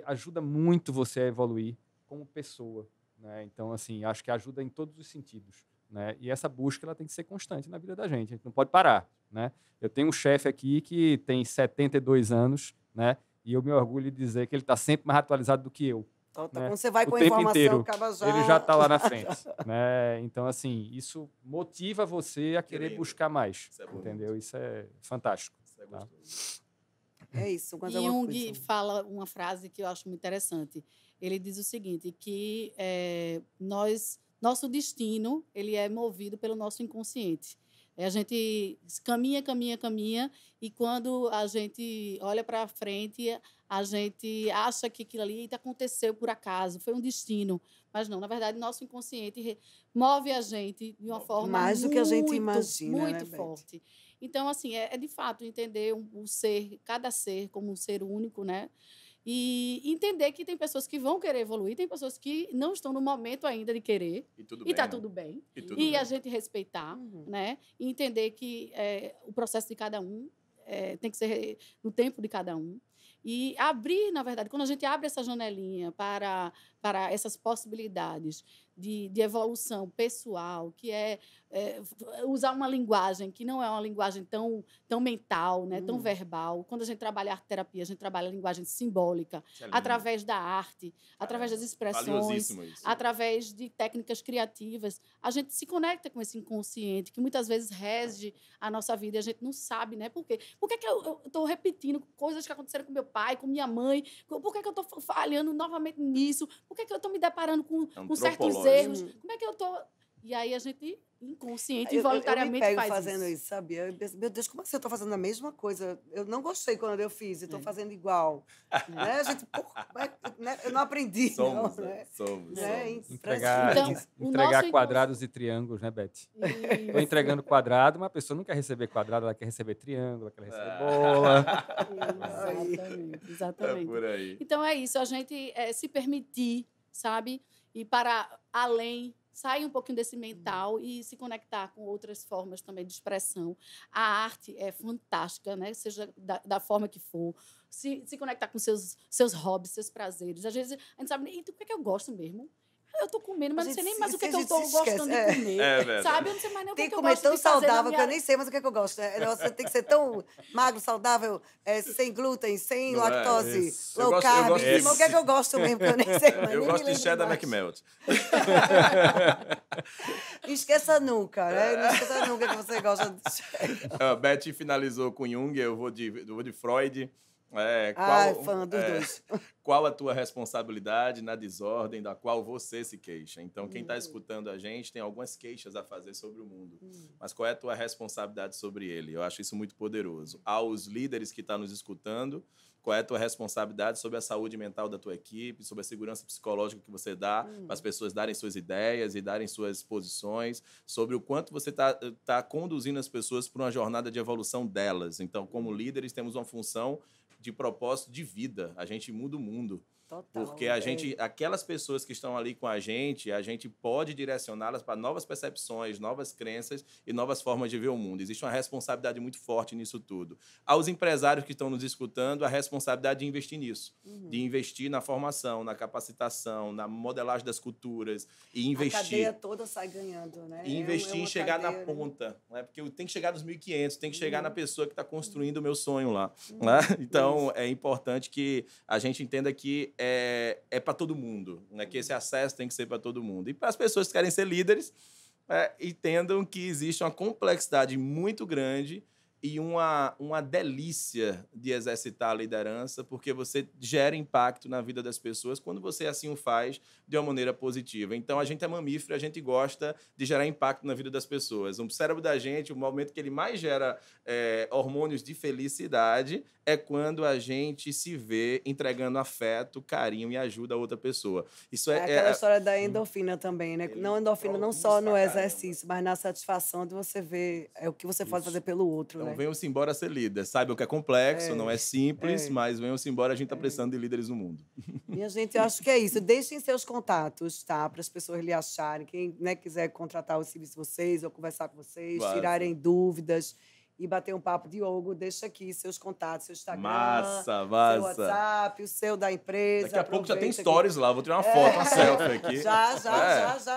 ajuda muito você a evoluir como pessoa. Né? Então, assim, acho que ajuda em todos os sentidos. Né? E essa busca ela tem que ser constante na vida da gente. A gente não pode parar. Né? Eu tenho um chefe aqui que tem 72 anos, né? E eu me orgulho de dizer que ele está sempre mais atualizado do que eu. Então, né? Quando você vai com o a tempo informação, inteiro, ele já está lá na frente. Né? Então, assim, isso motiva você a querer buscar mais. Isso entendeu? Isso é fantástico. Isso é gostoso. É isso. E Jung fala uma frase que eu acho muito interessante. Ele diz o seguinte, que nosso destino ele é movido pelo nosso inconsciente. A gente caminha, e quando a gente olha para frente, a gente acha que aquilo ali aconteceu por acaso, foi um destino. Mas não, na verdade, nosso inconsciente move a gente de uma forma mais do que a gente imagina, muito forte. Então, assim, de fato entender o ser, cada ser como um ser único, né? E entender que tem pessoas que vão querer evoluir, tem pessoas que não estão no momento ainda de querer. E está tudo bem. E a gente respeitar, né? E entender que o processo de cada um tem que ser no tempo de cada um. E abrir, na verdade, quando a gente abre essa janelinha para essas possibilidades de evolução pessoal, que usar uma linguagem que não é uma linguagem tão mental, né, tão verbal. Quando a gente trabalha arte terapia, a gente trabalha a linguagem simbólica, através da arte, através das expressões, através de técnicas criativas. A gente se conecta com esse inconsciente, que muitas vezes rege a nossa vida e a gente não sabe, né? Por quê? Por que eu estou repetindo coisas que aconteceram com meu pai, com minha mãe? Por que eu estou falhando novamente nisso? Por que eu estou me deparando com certos erros? Como é que eu estou... E aí a gente, inconsciente, Eu involuntariamente, me pego faz fazendo isso. isso, sabia? Eu penso, meu Deus, como assim eu estou fazendo a mesma coisa? Eu não gostei quando eu fiz e estou fazendo igual. Né? A gente, né? Eu não aprendi, Somos, não, né? somos, Né? somos. Então, o Entregar nosso quadrados e triângulos, né, Beth? Estou Isso. entregando quadrado, mas a pessoa não quer receber quadrado, ela quer receber triângulo, ela quer receber bola. Exatamente, É exatamente. por aí. Então é isso, a gente se permitir, sabe? E para além, sair um pouquinho desse mental e se conectar com outras formas também de expressão. A arte é fantástica, né? Seja da forma que for. Se conectar com seus hobbies, seus prazeres. Às vezes a gente sabe, e o que é que eu gosto mesmo? Eu tô comendo, mas não sei nem mais o que é que eu tô gostando de comer. É verdade. Sabe? Eu não sei mais nem o que Tem é que que eu comer gosto tão de fazer na saudável que eu minha... nem sei mais o que é que eu gosto. Né? Nossa, tem que ser tão magro, saudável, sem glúten, sem Não é? lactose, Isso. low Eu carb. gosto Mas o que é que eu gosto mesmo? Que eu nem sei mais. Eu nem gosto me de lembro cheddar mais. McMelt. Não esqueça nunca, né? Não esqueça nunca que você gosta de cheddar. A Beth finalizou com Jung, eu vou de Freud. Fã dos dois. Qual a tua responsabilidade na desordem da qual você se queixa? Então, quem está escutando a gente tem algumas queixas a fazer sobre o mundo. Mas qual é a tua responsabilidade sobre ele? Eu acho isso muito poderoso. Aos líderes que estão nos escutando, qual é a tua responsabilidade sobre a saúde mental da tua equipe, sobre a segurança psicológica que você dá para as pessoas darem suas ideias e darem suas posições, sobre o quanto você tá conduzindo as pessoas para uma jornada de evolução delas. Então, como líderes, temos uma função de propósito de vida. A gente muda o mundo. Total. Porque aquelas pessoas que estão ali com a gente pode direcioná-las para novas percepções, novas crenças e novas formas de ver o mundo. Existe uma responsabilidade muito forte nisso tudo. Aos empresários que estão nos escutando, a responsabilidade de investir nisso. De investir na formação, na capacitação, na modelagem das culturas e investir. A cadeia toda sai ganhando, né? E investir em chegar na ponta. Né? Porque tem que chegar nos 1.500, tem que chegar na pessoa que está construindo o meu sonho lá. Né? Então, é importante que a gente entenda que é para todo mundo, né? Que esse acesso tem que ser para todo mundo. E para as pessoas que querem ser líderes, entendam que existe uma complexidade muito grande e uma delícia de exercitar a liderança, porque você gera impacto na vida das pessoas quando você assim o faz de uma maneira positiva. Então, a gente é mamífero, a gente gosta de gerar impacto na vida das pessoas. O cérebro da gente, o momento que ele mais gera hormônios de felicidade é quando a gente se vê entregando afeto, carinho e ajuda a outra pessoa. Isso aquela história da endorfina também, né? Não endorfina não só no exercício, mas na satisfação de você ver o que você pode fazer pelo outro, então, né? venham-se embora ser líder. Saibam que é complexo, não é simples, mas venham-se embora, a gente está precisando de líderes no mundo. Minha gente, eu acho que é isso. Deixem seus contatos, tá? Para as pessoas lhe acharem. Quem quiser contratar o serviço de vocês ou conversar com vocês, tirarem dúvidas e bater um papo. Diogo, deixa aqui seus contatos, seu Instagram, seu WhatsApp, o seu da empresa. Daqui a pouco já tem stories lá. Vou tirar uma foto, uma selfie aqui. Já.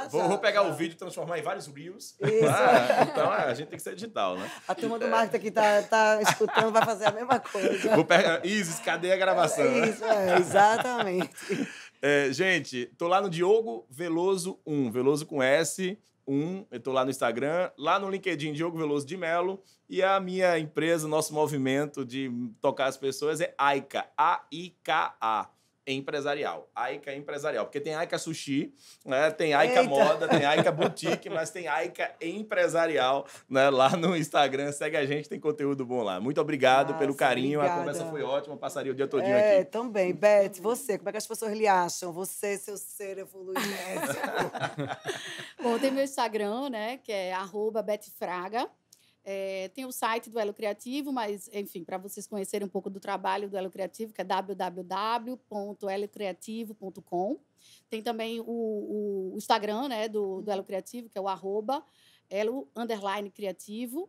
Vou pegar o vídeo e transformar em vários reels. Então, a gente tem que ser digital, né? A turma do marketing aqui tá escutando, vai fazer a mesma coisa. Vou pegar... Isis, cadê a gravação? Isso, exatamente. Gente, tô lá no Diogo Veloso 1, Veloso com S, 1. Eu tô lá no Instagram, lá no LinkedIn, Diogo Veloso de Melo. E a minha empresa, nosso movimento de tocar as pessoas é AICA, A-I-K-A. Empresarial. AICA empresarial. Porque tem AICA Sushi, né? Tem AICA Moda, tem AICA Boutique, mas tem AICA empresarial, né? Lá no Instagram. Segue a gente, tem conteúdo bom lá. Muito obrigado pelo carinho. Obrigada. A conversa foi ótima. Passaria o dia todinho aqui. Também. Beth, você, como é que as pessoas lhe acham? Você, seu ser evoluído. Bom, tem meu Instagram, né? Que é @BethFraga. Tem o site do Elo Criativo, mas, enfim, para vocês conhecerem um pouco do trabalho do Elo Criativo, que é www.elocreativo.com. Tem também o Instagram, né, do Elo Criativo, que é o @Elo_Criativo.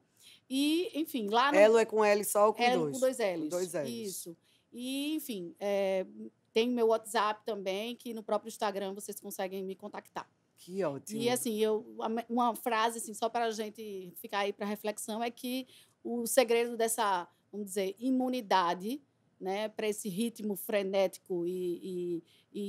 E, enfim, lá no... Elo é com L só ou com Elo dois? com 2 L's. Com 2 L's. Isso. E, enfim, tem meu WhatsApp também, que no próprio Instagram vocês conseguem me contactar. Que ótimo. E, assim, uma frase, assim, só para a gente ficar aí para reflexão, é que o segredo dessa, vamos dizer, imunidade, né, para esse ritmo frenético e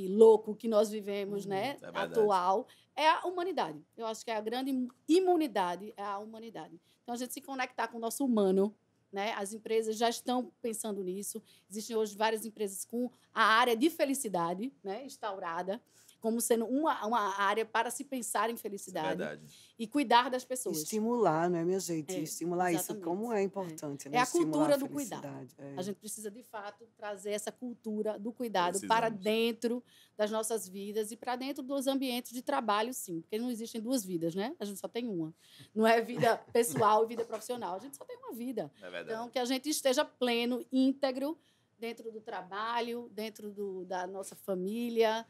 louco que nós vivemos, né, atual, é a humanidade. Eu acho que a grande imunidade é a humanidade. Então, a gente se conectar com o nosso humano, né? As empresas já estão pensando nisso. Existem hoje várias empresas com a área de felicidade, né, instaurada. como sendo uma área para se pensar em felicidade Verdade. e cuidar das pessoas. Estimular, não é, minha gente? É, Estimular isso, exatamente. como é importante, É né? a Estimular cultura do felicidade. cuidado. É. A gente precisa, de fato, trazer essa cultura do cuidado Precisamos. para dentro das nossas vidas e para dentro dos ambientes de trabalho, sim. Porque não existem duas vidas, né? A gente só tem uma. Não é vida pessoal e vida profissional. A gente só tem uma vida. É verdade. Então, que a gente esteja pleno, íntegro, dentro do trabalho, dentro da nossa família,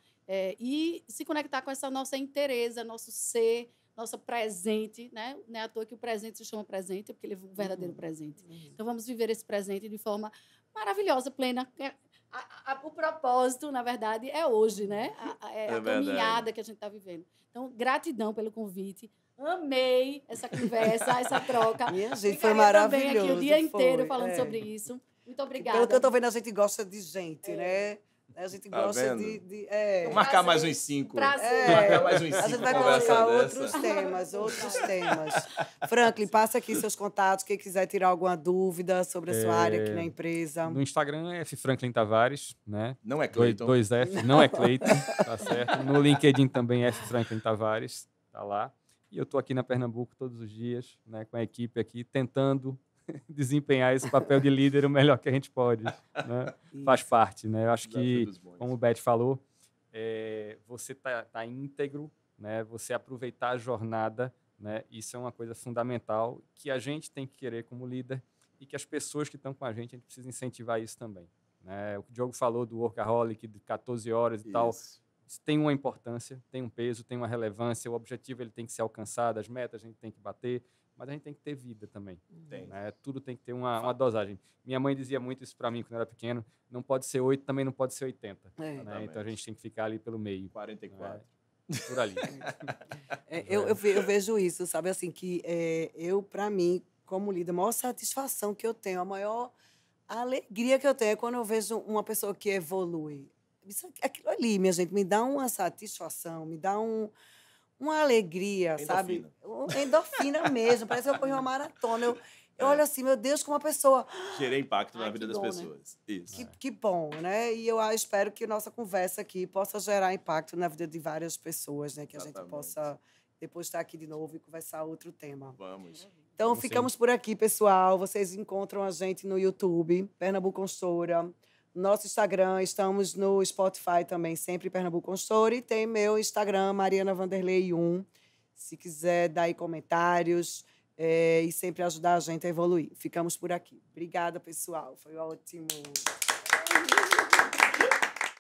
e se conectar com essa nossa inteireza, nosso ser, nosso presente, né? Não é à toa que o presente se chama presente, porque ele é o verdadeiro presente. Então, vamos viver esse presente de forma maravilhosa, plena. O propósito, na verdade, é hoje, né? A caminhada que a gente está vivendo. Então, gratidão pelo convite. Amei essa conversa, essa troca. Minha gente, Ficaria foi maravilhoso. também aqui o dia inteiro foi, falando sobre isso. Muito obrigada. Pelo que eu estou vendo, a gente gosta de gente, né? A gente Tá gosta vendo? de Vou marcar mais uns 5. Prazer. Marcar mais uns 5 A gente vai conversa colocar dessa. outros temas. Franklin, passa aqui seus contatos, quem quiser tirar alguma dúvida sobre a sua área aqui na empresa. No Instagram é F. Franklin Tavares, né? Não é Cleiton. 2 F, não é Cleiton, tá certo. No LinkedIn também F. Franklin Tavares, tá lá. E eu estou aqui na Pernambuco todos os dias, né, com a equipe aqui, tentando desempenhar esse papel de líder o melhor que a gente pode, né? Faz parte, né? Eu acho que, como o Beth falou, você tá íntegro, né? Você aproveitar a jornada, né? Isso é uma coisa fundamental que a gente tem que querer como líder e que as pessoas que estão com a gente precisa incentivar isso também, né? O que o Diogo falou do workaholic de 14 horas e tal, isso tem uma importância, tem um peso, tem uma relevância, o objetivo ele tem que ser alcançado, as metas a gente tem que bater, mas a gente tem que ter vida também. Né? Tudo tem que ter uma dosagem. Minha mãe dizia muito isso para mim quando eu era pequeno, não pode ser 8, também não pode ser 80. Né? Então a gente tem que ficar ali pelo meio. 44. Né? Por ali. Eu vejo isso, sabe, assim, que para mim, como líder, a maior satisfação que eu tenho, a maior alegria que eu tenho é quando eu vejo uma pessoa que evolui. Aquilo ali, minha gente, me dá uma satisfação, me dá uma alegria, sabe? Endorfina mesmo. Parece que eu corri uma maratona. Eu olho assim, meu Deus, como uma pessoa... Gerei impacto na vida das bom, pessoas. Né? Isso. Que bom, né? E eu espero que nossa conversa aqui possa gerar impacto na vida de várias pessoas, né? Que a gente possa depois estar aqui de novo e conversar outro tema. Vamos. Então, ficamos por aqui, pessoal. Vocês encontram a gente no YouTube, Pernambuco Consultora. Nosso Instagram, estamos no Spotify também, sempre Pernambuco Consultora. E tem meu Instagram, Mariana Vanderlei 1. Se quiser dar aí comentários e sempre ajudar a gente a evoluir. Ficamos por aqui. Obrigada, pessoal. Foi ótimo.